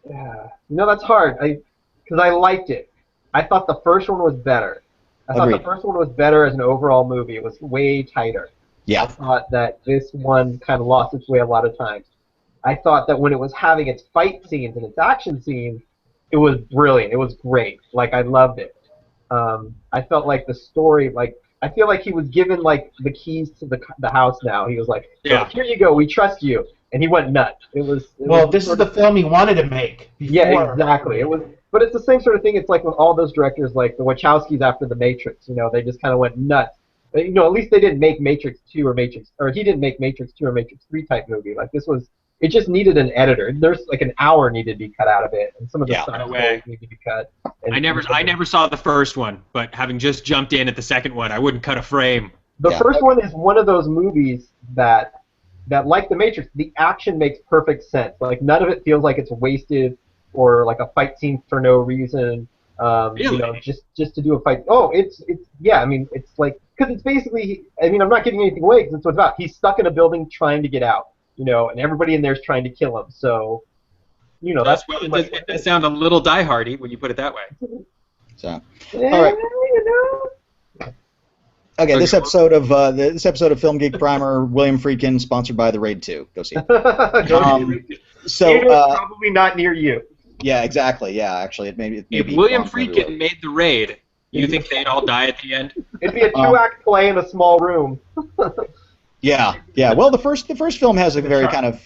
You know, that's hard. Because I liked it. I thought the first one was better. I thought the first one was better as an overall movie. It was way tighter. Yeah. I thought that this one kind of lost its way a lot of times. I thought that when it was having its fight scenes and its action scenes, it was brilliant. It was great. Like, I loved it. I felt like the story, I feel like he was given, the keys to the house now. He was like, here you go, we trust you. And he went nuts. This is the film he wanted to make. Yeah, exactly. But it's the same sort of thing. It's like with all those directors, like the Wachowskis after The Matrix. You know, they just kind of went nuts. You know, at least they didn't make Matrix 2 or he didn't make Matrix 2 or Matrix 3 type movie. Like this was, it just needed an editor. There's like an hour needed to be cut out of it, and some of the stuff needed to be cut. I never saw the first one, but having just jumped in at the second one, I wouldn't cut a frame. The first one is one of those movies that like The Matrix, the action makes perfect sense. Like none of it feels like it's wasted or like a fight scene for no reason. Really? You know, just to do a fight. Oh, it's I mean, it's like because it's basically. I mean, I'm not giving anything away because it's what it's about. He's stuck in a building trying to get out. You know, and everybody in there is trying to kill him. So, you know, it does sound a little diehardy when you put it that way. So, all right. You know. Okay, this episode of Film Geek Primer, William Friedkin, sponsored by The Raid 2. Go see it. Probably not near you. Yeah, exactly. Yeah, actually, it may If William Friedkin made The Raid, you think they'd all die at the end? It'd be a 2-act play in a small room. Yeah. Well, the first film has a very kind of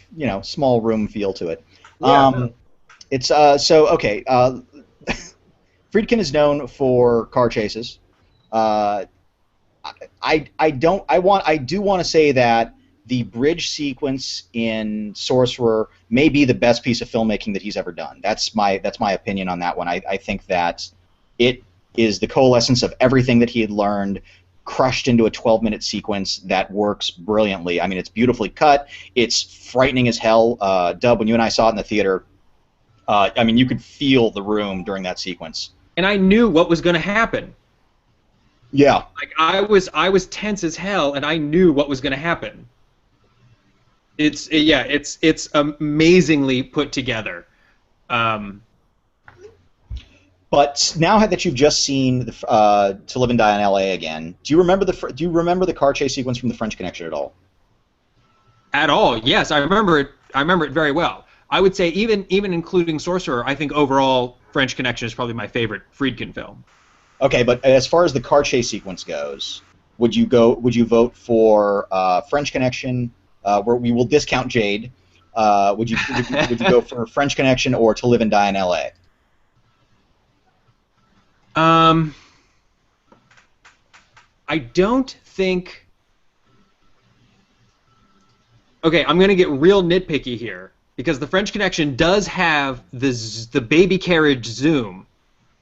small room feel to it. Yeah. It's so okay. Friedkin is known for car chases. I do want to say that the bridge sequence in Sorcerer may be the best piece of filmmaking that he's ever done. That's my opinion on that one. I think that it is the coalescence of everything that he had learned, crushed into a 12-minute sequence that works brilliantly. I mean, it's beautifully cut. It's frightening as hell. Dub, when you and I saw it in the theater, I mean, you could feel the room during that sequence. And I knew what was going to happen. Yeah. Like I was tense as hell, and I knew what was going to happen. It's amazingly put together. But now that you've just seen To Live and Die in L.A. again, do you remember the car chase sequence from The French Connection at all? At all? Yes, I remember it. I remember it very well. I would say even including Sorcerer, I think overall French Connection is probably my favorite Friedkin film. Okay, but as far as the car chase sequence goes, would you vote for French Connection? Where we will discount Jade. Would you go for French Connection or To Live and Die in L.A.? I don't think. Okay, I'm gonna get real nitpicky here because the French Connection does have the baby carriage zoom,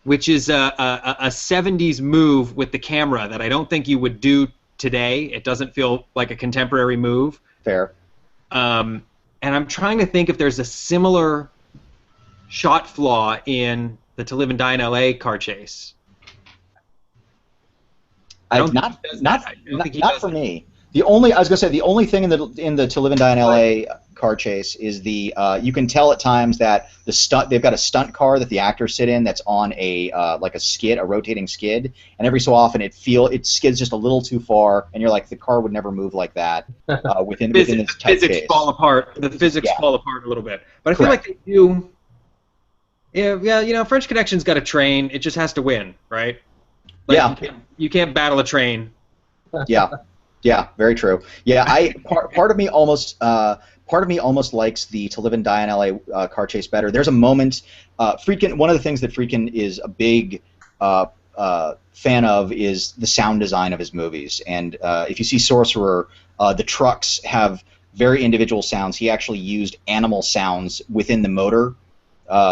which is a 70s move with the camera that I don't think you would do today. It doesn't feel like a contemporary move. Fair. And I'm trying to think if there's a similar shot flaw in the To Live and Die in L.A. car chase. Not for me. The only thing in the To Live and Die in L.A. car chase is the you can tell at times that they've got a stunt car that the actors sit in that's on a like a rotating skid, and every so often it skids just a little too far, and you're like, the car would never move like that within this tight physics chase. fall apart. The physics fall apart a little bit, but I feel Correct. like they do. Yeah, you know, French Connection's got a train. It just has to win, right? Like, Yeah. You can't battle a train. Yeah, very true. Yeah, part of me almost likes the To Live and Die in L.A. Car chase better. There's a moment, Friedkin. One of the things that Friedkin is a big fan of is the sound design of his movies. And if you see Sorcerer, the trucks have very individual sounds. He actually used animal sounds within the motor.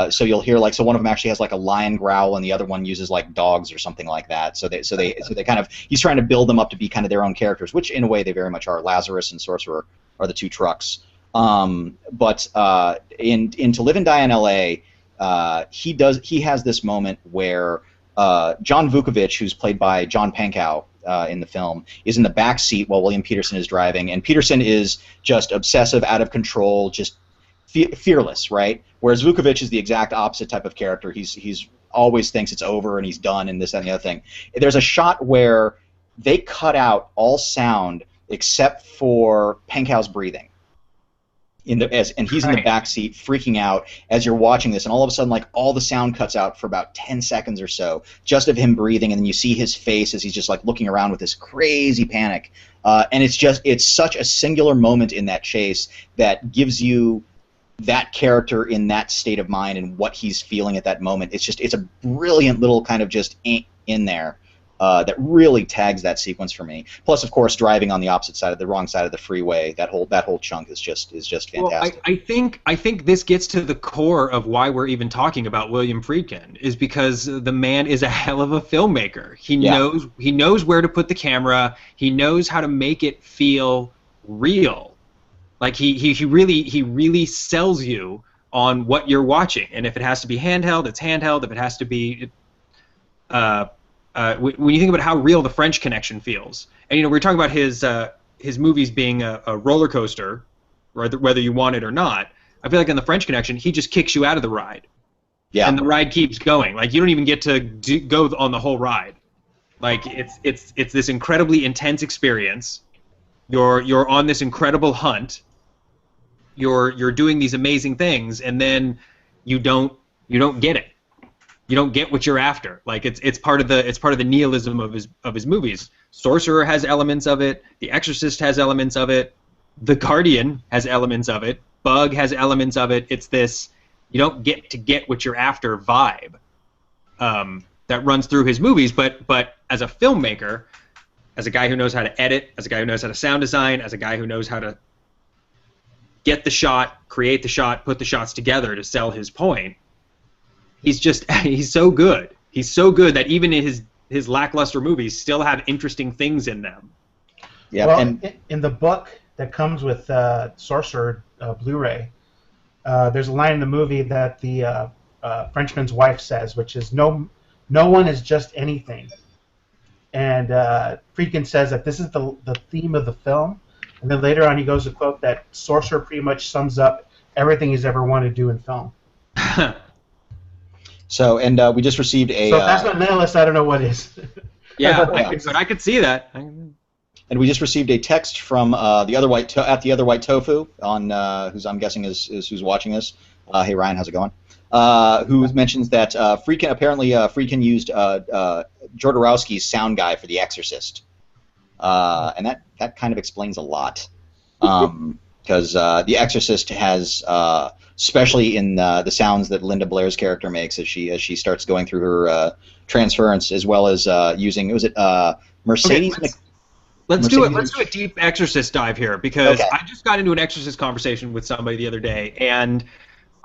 So you'll hear one of them actually has like a lion growl, and the other one uses like dogs or something like that. So they kind of, he's trying to build them up to be kind of their own characters, which in a way they very much are. Lazarus and Sorcerer are the two trucks. But in To Live and Die in L.A., he has this moment where John Vukovich, who's played by John Pankow in the film, is in the back seat while William Peterson is driving, and Peterson is just obsessive, out of control, just fearless, right? Whereas Vukovich is the exact opposite type of character. He's always thinks it's over and he's done and this and the other thing. There's a shot where they cut out all sound except for Pankow's breathing. And he's in the back seat freaking out as you're watching this, and all of a sudden, like, all the sound cuts out for about 10 seconds or so, just of him breathing, and then you see his face as he's just like looking around with this crazy panic. And it's such a singular moment in that chase that gives you that character in that state of mind and what he's feeling at that moment. It's a brilliant little kind of just in there that really tags that sequence for me. Plus, of course, driving on the wrong side of the freeway, that whole chunk is just fantastic. Well, I think this gets to the core of why we're even talking about William Friedkin, is because the man is a hell of a filmmaker. He knows where to put the camera. He knows how to make it feel real. Like he really sells you on what you're watching, and if it has to be handheld, it's handheld. If it has to be, when you think about how real the French Connection feels, and we're talking about his movies being a roller coaster, whether you want it or not. I feel like in the French Connection, he just kicks you out of the ride, and the ride keeps going. Like, you don't even get to go on the whole ride. Like, it's this incredibly intense experience. You're on this incredible hunt. You're doing these amazing things, and then you don't get it. You don't get what you're after. Like, it's part of the nihilism of his movies. Sorcerer has elements of it. The Exorcist has elements of it. The Guardian has elements of it. Bug has elements of it. It's this, you don't get what you're after vibe that runs through his movies. But as a filmmaker, as a guy who knows how to edit, as a guy who knows how to sound design, as a guy who knows how to get the shot, create the shot, put the shots together to sell his point, he's so good. He's so good that even in his lackluster movies still have interesting things in them. Yeah, well, and in the book that comes with Sorcerer Blu-ray, there's a line in the movie that the Frenchman's wife says, which is, no one is just anything. And Friedkin says that this is the theme of the film. And then later on he goes to quote that Sorcerer pretty much sums up everything he's ever wanted to do in film. So, and we just received a. So if that's not nihilist, I don't know what is. Yeah, but I could see that. And we just received a text from the other white tofu on who's I'm guessing is who's watching this. Hey Ryan, how's it going? Who mentions that Friedkin used Jodorowsky's sound guy for The Exorcist, and that kind of explains a lot, because The Exorcist has, especially in the sounds that Linda Blair's character makes as she starts going through her transference, as well as using Mercedes. Okay, let's do a deep Exorcist dive here, because I just got into an Exorcist conversation with somebody the other day, and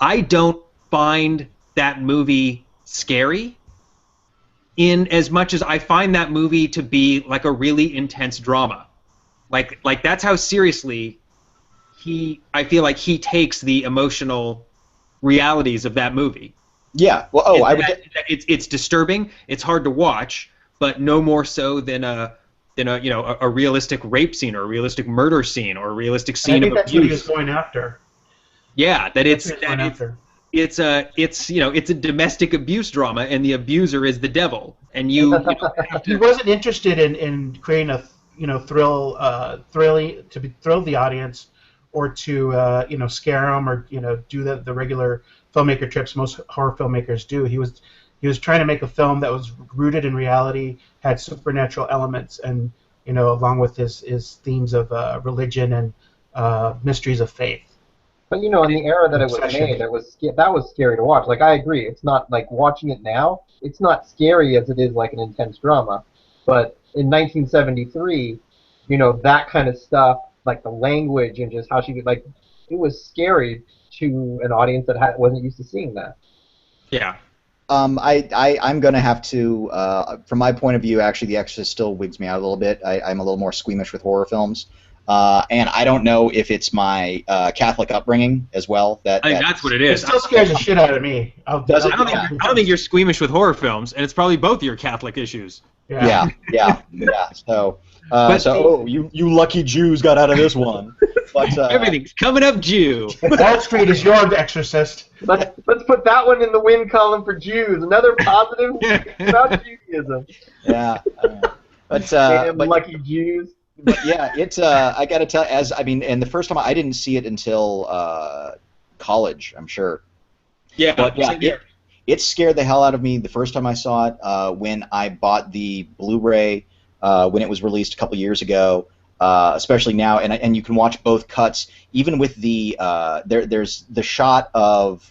I don't find that movie scary in as much as I find that movie to be like a really intense drama. Like that's how seriously I feel like he takes the emotional realities of that movie. Yeah. Well, it's disturbing. It's hard to watch, but no more so than a realistic rape scene or a realistic murder scene or a realistic scene of abuse. I think that's what he was going after. Yeah, it's a domestic abuse drama, and the abuser is the devil, and he wasn't interested in creating a thrill the audience, or to scare them, or do the regular filmmaker trips most horror filmmakers do. He was trying to make a film that was rooted in reality, had supernatural elements, and along with his themes of religion and mysteries of faith. But in the era that it was made, that was scary to watch. Like, I agree, it's not like watching it now. It's not scary as it is like an intense drama. But in 1973, that kind of stuff, like the language and just how she would it was scary to an audience that wasn't used to seeing that. Yeah. I'm going to have to, from my point of view, actually, The Exorcist still wigs me out a little bit. I'm a little more squeamish with horror films. And I don't know if it's my Catholic upbringing as well. That's what it is. It still scares the shit out of me. I don't think you're squeamish with horror films, and it's probably both your Catholic issues. Yeah. So, you lucky Jews got out of this one. But, everything's coming up Jew. Wall Street is your Exorcist. Let's put that one in the win column for Jews. Another positive about Judaism. Yeah. But lucky Jews. But yeah, it's I gotta tell, and the first time I didn't see it until college, I'm sure. Yeah, but yeah, it scared the hell out of me the first time I saw it. When I bought the Blu-ray when it was released a couple years ago, especially now, and you can watch both cuts, even with the there's the shot of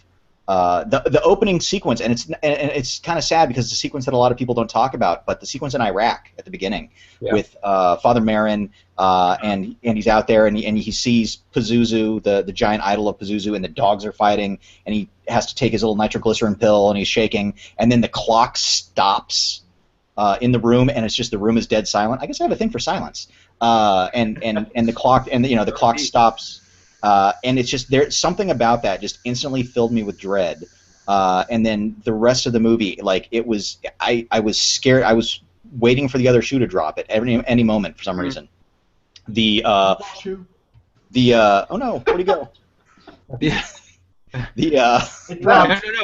the opening sequence, and it's kind of sad because it's a sequence that a lot of people don't talk about, but the sequence in Iraq at the beginning with Father Marin, and he's out there and he sees Pazuzu, the giant idol of Pazuzu, and the dogs are fighting, and he has to take his little nitroglycerin pill, and he's shaking, and then the clock stops in the room, and it's just the room is dead silent. I guess I have a thing for silence, and the clock, and the clock stops. And it's just something about that just instantly filled me with dread, and then the rest of the movie, I was scared. I was waiting for the other shoe to drop at any moment for some reason. Oh no, where'd he go? No,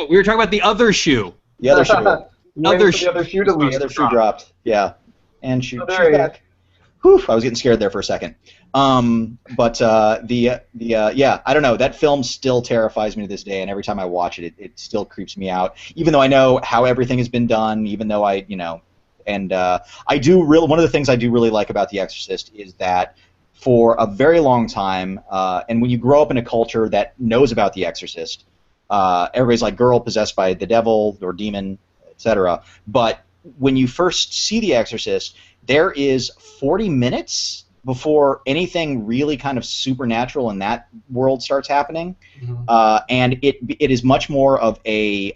we were talking about the other shoe. The other shoe. The other shoe The other shoe dropped. Yeah, and shoe back. Whew, I was getting scared there for a second. But yeah, I don't know. That film still terrifies me to this day, and every time I watch it, it still creeps me out. Even though I know how everything has been done, even though one of the things I do really like about The Exorcist is that for a very long time, and when you grow up in a culture that knows about The Exorcist, everybody's like girl possessed by the devil or demon, etc. But when you first see The Exorcist, there is 40 minutes before anything really kind of supernatural in that world starts happening, and it is much more of a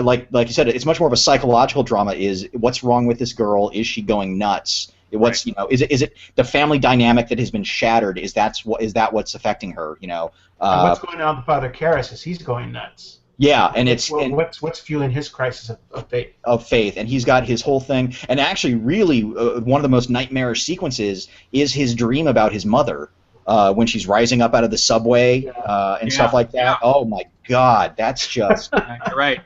like you said, it's much more of a psychological drama. Is what's wrong with this girl? Is she going nuts? Is it the family dynamic that has been shattered? Is that what's affecting her? And what's going on with Father Karras is he's going nuts. Yeah, and what's fueling his crisis of faith? Of faith, and he's got his whole thing. And actually, really, one of the most nightmarish sequences is his dream about his mother when she's rising up out of the subway and stuff like that. Yeah. Oh my God, that's just You're right.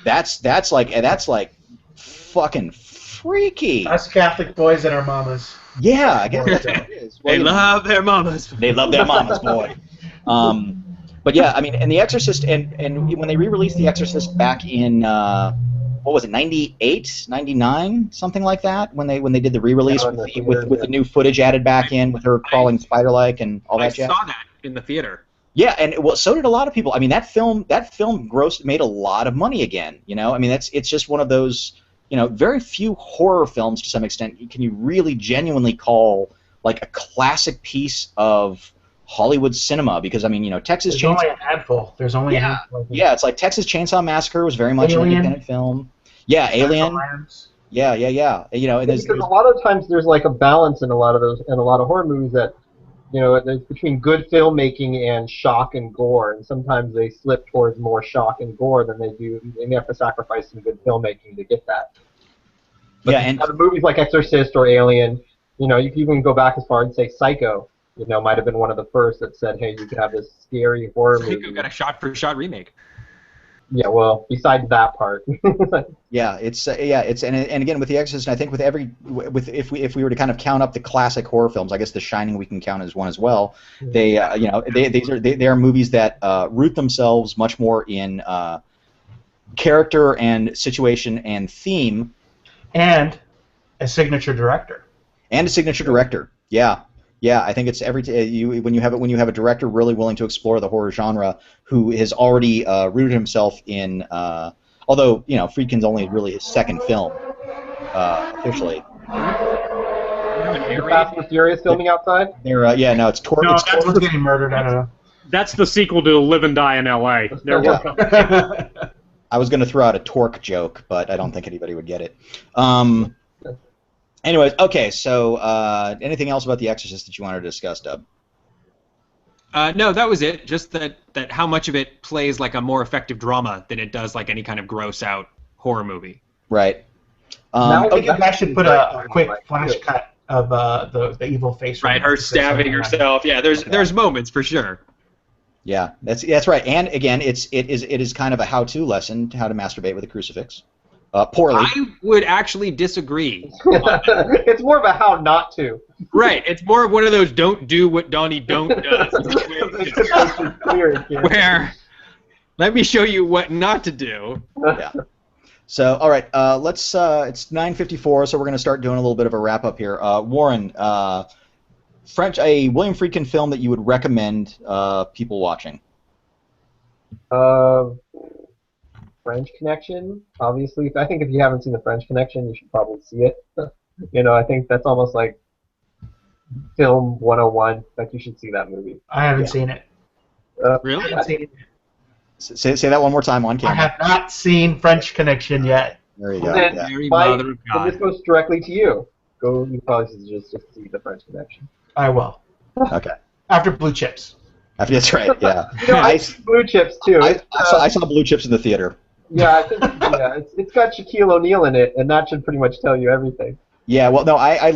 That's like fucking freaky. Us Catholic boys and our mamas. Yeah, I guess that's what it is. Well, They love their mamas. They love their mamas, boy. But yeah, I mean, and The Exorcist, and when they re-released The Exorcist back in what was it, 98, 99, something like that, when they did the re-release with the new footage added back in, with her crawling spider-like and all that jazz. I saw that in the theater. Yeah, and well, so did a lot of people. I mean, that film made a lot of money again. You know, I mean, it's just one of those, you know, very few horror films to some extent can you really genuinely call like a classic piece of Hollywood cinema, because I mean, you know, There's only a handful. There's only a handful. Yeah, it's like Texas Chainsaw Massacre was very much an independent film. Yeah, Alien. Yeah. You know, and because a lot of times there's like a balance in a lot of horror movies that, you know, there's between good filmmaking and shock and gore, and sometimes they slip towards more shock and gore than they do, and they have to sacrifice some good filmmaking to get that. But yeah, and movies like Exorcist or Alien, you know, you can even go back as far and say Psycho, you know, might have been one of the first that said, hey, you could have this scary horror movie. Psycho got a shot-for-shot remake. Yeah, well, besides that part. Yeah, it's and again with The Exorcist, I think if we were to kind of count up the classic horror films, I guess The Shining we can count as one as well. They you know, they are movies that root themselves much more in character and situation and theme, and a signature director. Yeah, I think it's when you have a director really willing to explore the horror genre, who has already rooted himself in. Although, you know, Friedkin's only really his second film officially. The Fast and Furious filming outside. It's Torque. No, that's what's getting murdered. I don't know. That's the sequel to Live and Die in L.A. I was going to throw out a Torque joke, but I don't think anybody would get it. Anyways, okay, so anything else about The Exorcist that you wanted to discuss, Dub? No, that was it. Just that how much of it plays like a more effective drama than it does like any kind of gross-out horror movie. Right. I think I should put a quick flash cut of the evil face. Right, her stabbing herself. Yeah, there's moments for sure. Yeah, that's right. And again, it is kind of a how-to lesson to how to masturbate with a crucifix. Poorly. I would actually disagree. It's more of a how not to. Right. It's more of one of those don't do what Donnie don't does. Where let me show you what not to do. Yeah. So, all right, let's. It's 9:54, so we're going to start doing a little bit of a wrap up here. Warren, a William Friedkin film that you would recommend people watching. French Connection, obviously. I think if you haven't seen The French Connection, you should probably see it. You know, I think that's almost like film 101. Like, you should see that movie. I haven't seen it. Really? I haven't seen it. Say that one more time on camera. I have not seen French Connection yet. There you go. Yeah. Mother of God. This goes directly to you. You probably should just see The French Connection. I will. Okay. After Blue Chips. That's right, yeah. You know, I see Blue Chips, too. I saw Blue Chips in the theater. Yeah, I think it's got Shaquille O'Neal in it, and that should pretty much tell you everything. Yeah, well, no, I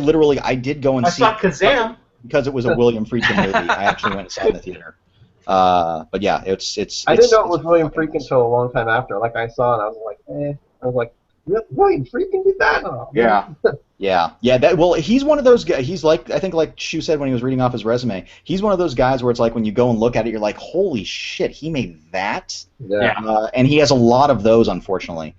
did go and see it. I saw Kazam. Because it was a William Friedkin movie. I actually went and saw it in the theater. But yeah, it's. I didn't know it was William Friedkin until a long time after. Like, I saw it, I was like, I was like, William Friedkin did that? Oh, yeah. Yeah. He's one of those guys. He's like, I think, like Shu said when he was reading off his resume, he's one of those guys where it's like when you go and look at it, you're like, holy shit, he made that. Yeah. And he has a lot of those, unfortunately.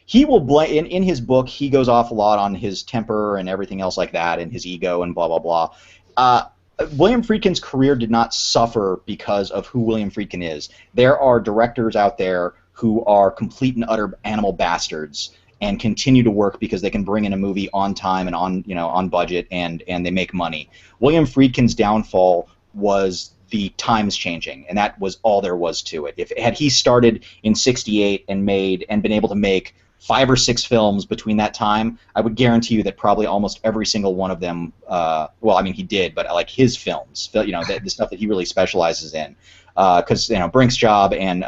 He will blame in his book. He goes off a lot on his temper and everything else like that, and his ego and blah blah blah. William Friedkin's career did not suffer because of who William Friedkin is. There are directors out there who are complete and utter animal bastards and continue to work because they can bring in a movie on time and on budget and they make money. William Friedkin's downfall was the times changing, and that was all there was to it. Had he started in '68 and been able to make 5 or 6 films between that time, I would guarantee you that probably almost every single one of them, well, I mean, he did, but like his films, you know, the stuff that he really specializes in, because Brink's Job and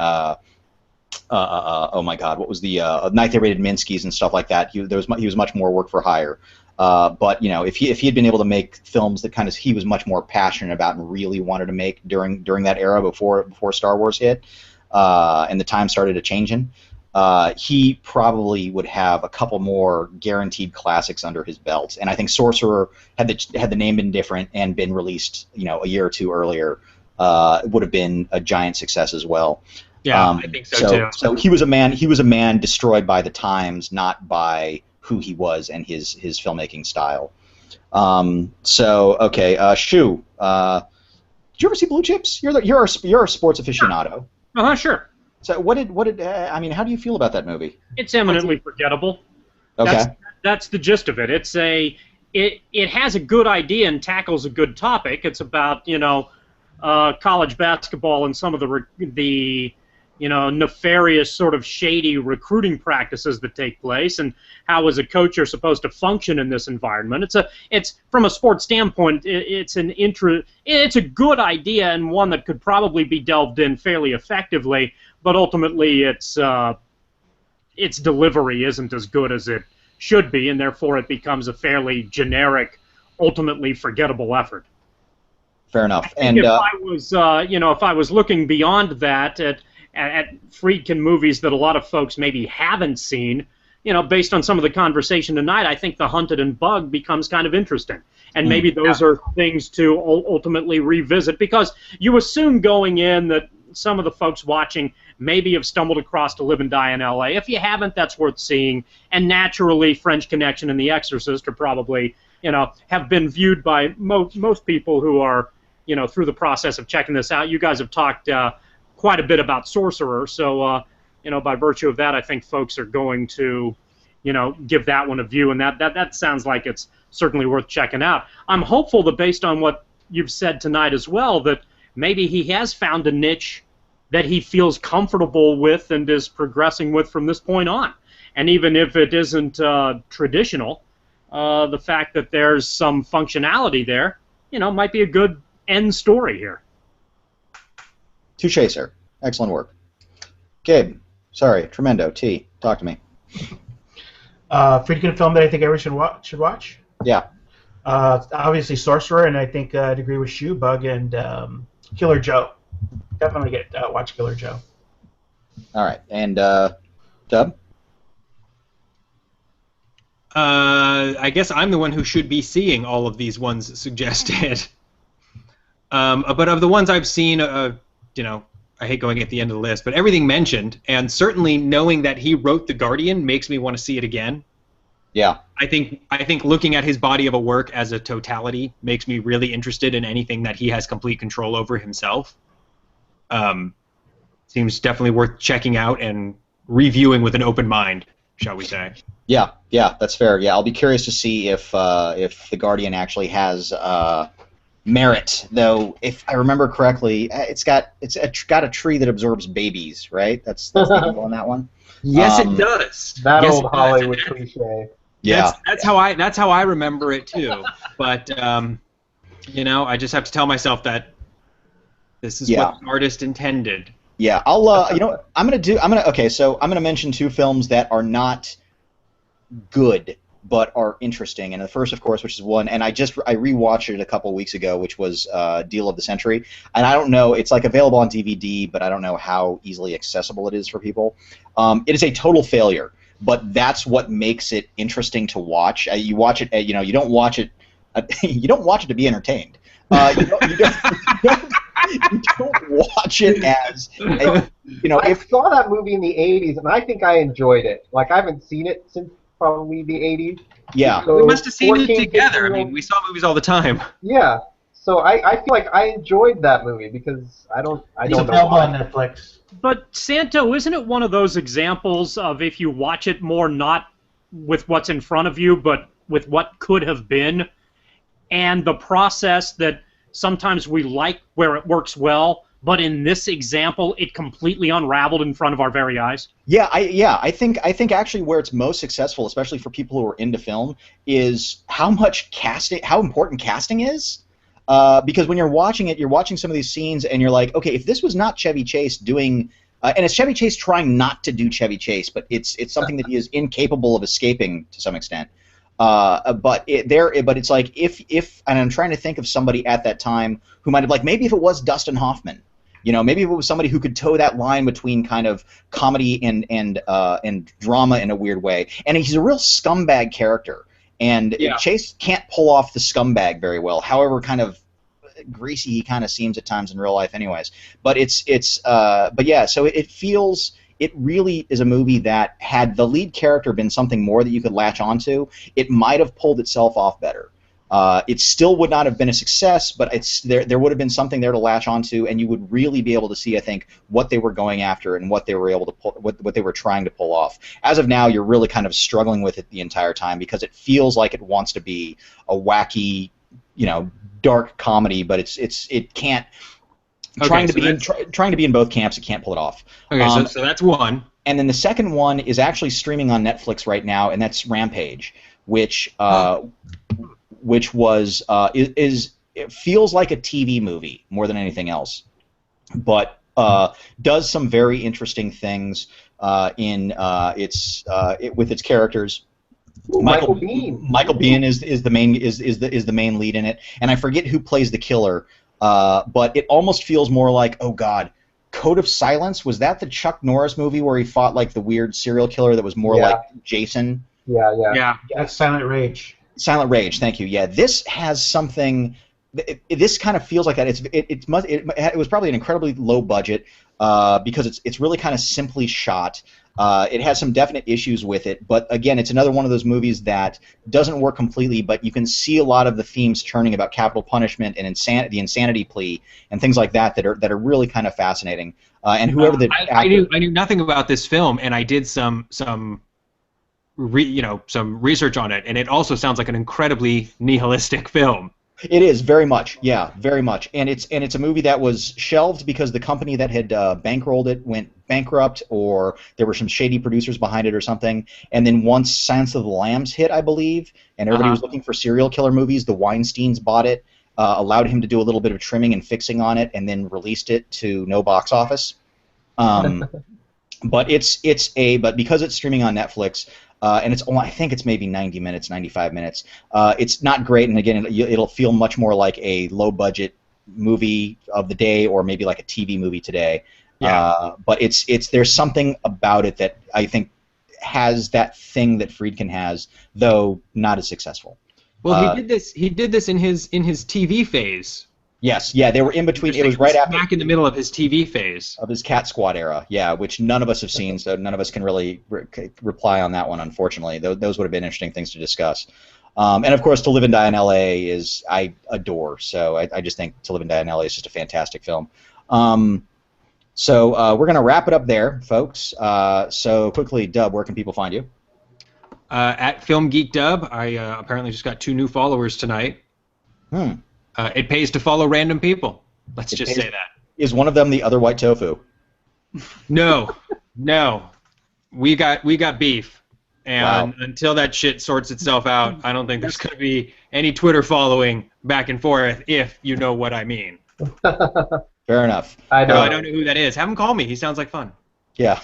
oh my God, what was the Night They Raided Minsky's and stuff like that? He was much more work for hire. But you know, if he had been able to make films that kind of he was much more passionate about and really wanted to make during that era before Star Wars hit, and the time started changing, he probably would have a couple more guaranteed classics under his belt. And I think Sorcerer, had the name been different and been released, a year or two earlier, would have been a giant success as well. Yeah, I think so too. So he was a man destroyed by the times, not by who he was and his filmmaking style. Shu, did you ever see Blue Chips? You're a sports aficionado. Sure. So how do you feel about that movie? It's eminently forgettable. Okay. That's the gist of it. It has a good idea and tackles a good topic. It's about college basketball and some of the nefarious sort of shady recruiting practices that take place, and how as a coach you're supposed to function in this environment. It's from a sports standpoint, it's a good idea and one that could probably be delved in fairly effectively, but ultimately its delivery isn't as good as it should be, and therefore it becomes a fairly generic, ultimately forgettable effort. Fair enough. And if I was looking beyond that at Friedkin movies that a lot of folks maybe haven't seen, based on some of the conversation tonight, I think The Hunted and Bug becomes kind of interesting. And maybe those are things to ultimately revisit, because you assume going in that some of the folks watching maybe have stumbled across To Live and Die in L.A. If you haven't, that's worth seeing. And naturally, French Connection and The Exorcist are probably, have been viewed by most people who are, through the process of checking this out. You guys have talked quite a bit about Sorcerer, so by virtue of that, I think folks are going to, give that one a view, and that sounds like it's certainly worth checking out. I'm hopeful that based on what you've said tonight as well, that maybe he has found a niche that he feels comfortable with and is progressing with from this point on. And even if it isn't traditional, the fact that there's some functionality there, might be a good end story here. Touché, sir. Excellent work. Gabe, sorry, Tremendo, T, talk to me. Friedkin film that I think everyone should watch? Yeah. Obviously Sorcerer, and I think I'd agree with Shu, Bug, and Killer Joe. Definitely watch Killer Joe. All right, and Dub? I guess I'm the one who should be seeing all of these ones suggested. But of the ones I've seen, I hate going at the end of the list, but everything mentioned, and certainly knowing that he wrote The Guardian makes me want to see it again. Yeah. I think looking at his body of a work as a totality makes me really interested in anything that he has complete control over himself. Seems definitely worth checking out and reviewing with an open mind, shall we say. Yeah, that's fair. Yeah, I'll be curious to see if The Guardian actually has merit, though. If I remember correctly, it's got a tree that absorbs babies, right? That's the deal on that one. Yes, it does. That old Hollywood cliche. Yeah, that's how I remember it too. But I just have to tell myself that this is what the artist intended. Yeah, I'll I'm gonna mention two films that are not good but are interesting, and the first, of course, which is one, and I rewatched it a couple of weeks ago, which was Deal of the Century, and I don't know, it's like available on DVD, but I don't know how easily accessible it is for people. It is a total failure, but that's what makes it interesting to watch. You watch it, you don't watch it, you don't watch it to be entertained. You don't watch it as I saw that movie in the 80s, and I think I enjoyed it. Like, I haven't seen it since probably the 80s. Yeah. So we must have seen it 14, together. 15, I mean, we saw movies all the time. Yeah. So I feel like I enjoyed that movie because I don't It's know available why. on Netflix. But Santo, isn't it one of those examples of if you watch it more not with what's in front of you, but with what could have been, and the process that sometimes we like where it works well, but in this example, it completely unraveled in front of our very eyes? I think actually where it's most successful, especially for people who are into film, is how important casting is. Because when you're watching it, you're watching some of these scenes, and you're like, okay, if this was not Chevy Chase doing, and it's Chevy Chase trying not to do Chevy Chase, but it's something that he is incapable of escaping to some extent. But it's like if and I'm trying to think of somebody at that time who might have, like, maybe if it was Dustin Hoffman, Maybe if it was somebody who could toe that line between kind of comedy and drama in a weird way. And he's a real scumbag character, and Chase can't pull off the scumbag very well. However, kind of greasy he kind of seems at times in real life, anyways. But so it feels. It really is a movie that, had the lead character been something more that you could latch onto, it might have pulled itself off better. It still would not have been a success, but there would have been something there to latch onto, and you would really be able to see, I think, what they were going after and what they were able to what they were trying to pull off. As of now, you're really kind of struggling with it the entire time because it feels like it wants to be a wacky, dark comedy, but it can't. Trying to be in both camps, it can't pull it off. Okay, so that's one. And then the second one is actually streaming on Netflix right now, and that's Rampage, which was it feels like a TV movie more than anything else, but does some very interesting things with its characters. Michael Biehn. Michael Biehn is the main lead in it, and I forget who plays the killer. But it almost feels more like, oh God, Code of Silence? Was that the Chuck Norris movie where he fought like the weird serial killer that was more like Jason? Yeah. That's Silent Rage. Silent Rage, thank you. Yeah, this has something. This kind of feels like that. It was probably an incredibly low budget because it's really kind of simply shot. It has some definite issues with it, but again, it's another one of those movies that doesn't work completely, but you can see a lot of the themes turning about capital punishment and the insanity plea and things like that that are really kind of fascinating. And whoever the I knew nothing about this film, and I did some research on it, and it also sounds like an incredibly nihilistic film. It is very much, yeah, very much, and it's a movie that was shelved because the company that had bankrolled it went bankrupt, or there were some shady producers behind it or something. And then once Silence of the Lambs hit, I believe, and everybody was looking for serial killer movies, the Weinsteins bought it, allowed him to do a little bit of trimming and fixing on it, and then released it to no box office. But because it's streaming on Netflix. And I think it's maybe 90 minutes, 95 minutes. It's not great, and again, it'll feel much more like a low-budget movie of the day, or maybe like a TV movie today. Yeah. But there's something about it that I think has that thing that Friedkin has, though not as successful. Well, he did this in his TV phase. Yes, yeah, they were in between. It was right after, back in the middle of his TV phase of his Cat Squad era. Yeah, which none of us have seen, so none of us can really reply on that one. Unfortunately, those would have been interesting things to discuss. And of course, To Live and Die in L.A. I adore. So I just think To Live and Die in L.A. is just a fantastic film. So we're gonna wrap it up there, folks. So quickly, Dub, where can people find you? At Film Geek Dub. I apparently just got 2 new followers tonight. It pays to follow random people. Let's just say that. Is one of them the other white tofu? No. We got beef, and until that shit sorts itself out, I don't think there's going to be any Twitter following back and forth, if you know what I mean. Fair enough. I don't know who that is. Have him call me. He sounds like fun. Yeah.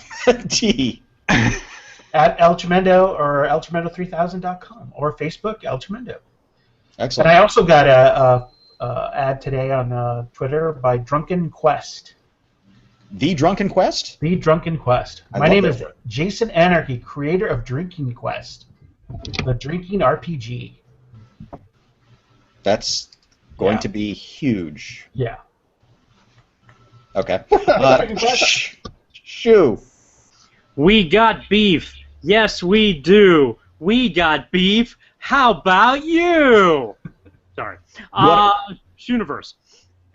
Gee. At El Tremendo or eltremendo3000.com or Facebook El Tremendo. Excellent. And I also got a ad today on Twitter by Drunken Quest. The Drunken Quest? The Drunken Quest. My name is Jason Anarchy, creator of Drinking Quest, the drinking RPG. That's going to be huge. Yeah. Okay. Shoo. We got beef. Yes, we do. We got beef. How about you? Sorry. Shooniverse.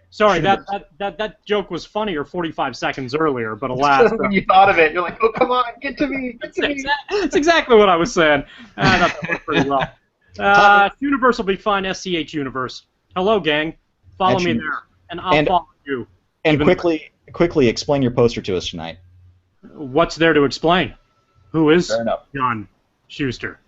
Sorry, that joke was funnier 45 seconds earlier, but alas. When you thought of it, you're like, oh, come on, get to me, get to me. That's exactly what I was saying. I thought that worked pretty well. Shooniverse will be fun, SCH Universe. Hello, gang. Follow me there, and I'll follow you. And quickly explain your poster to us tonight. What's there to explain? Who is John Schuster?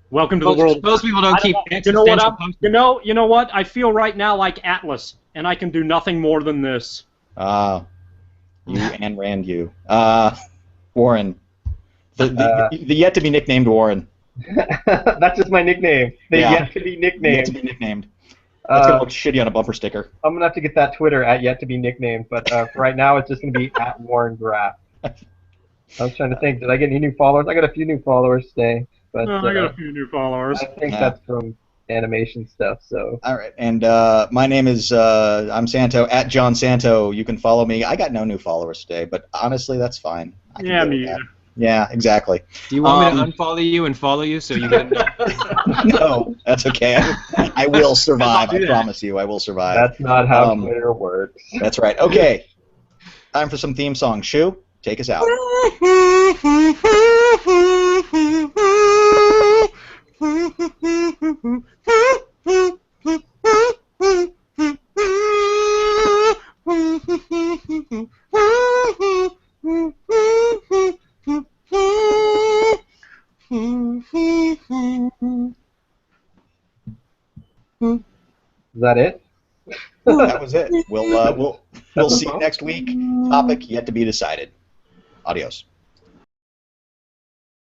Welcome to the world. Most people don't keep existential posters. You know what? I feel right now like Atlas, and I can do nothing more than this. You and Rand, you. Warren. The yet to be nicknamed Warren. That's just my nickname. Yet to be nicknamed. Yet to be nicknamed. That's gonna look shitty on a bumper sticker. I'm gonna have to get that Twitter at yet to be nicknamed, but for right now it's just gonna be at Warren Graff. I was trying to think, did I get any new followers? I got a few new followers today, but I got a few new followers. I think that's from animation stuff. So. All right, and my name is I'm Santo at John Santo. You can follow me. I got no new followers today, but honestly, that's fine. I can deal with me that. either. Yeah, exactly. Do you want me to unfollow you and follow you so you get? No, that's okay. I will survive. I promise you, I will survive. That's not how Twitter works. That's right. Okay, time for some theme song. Shu, take us out. Is that it? That was it. We'll see you next week. Topic yet to be decided. Adios.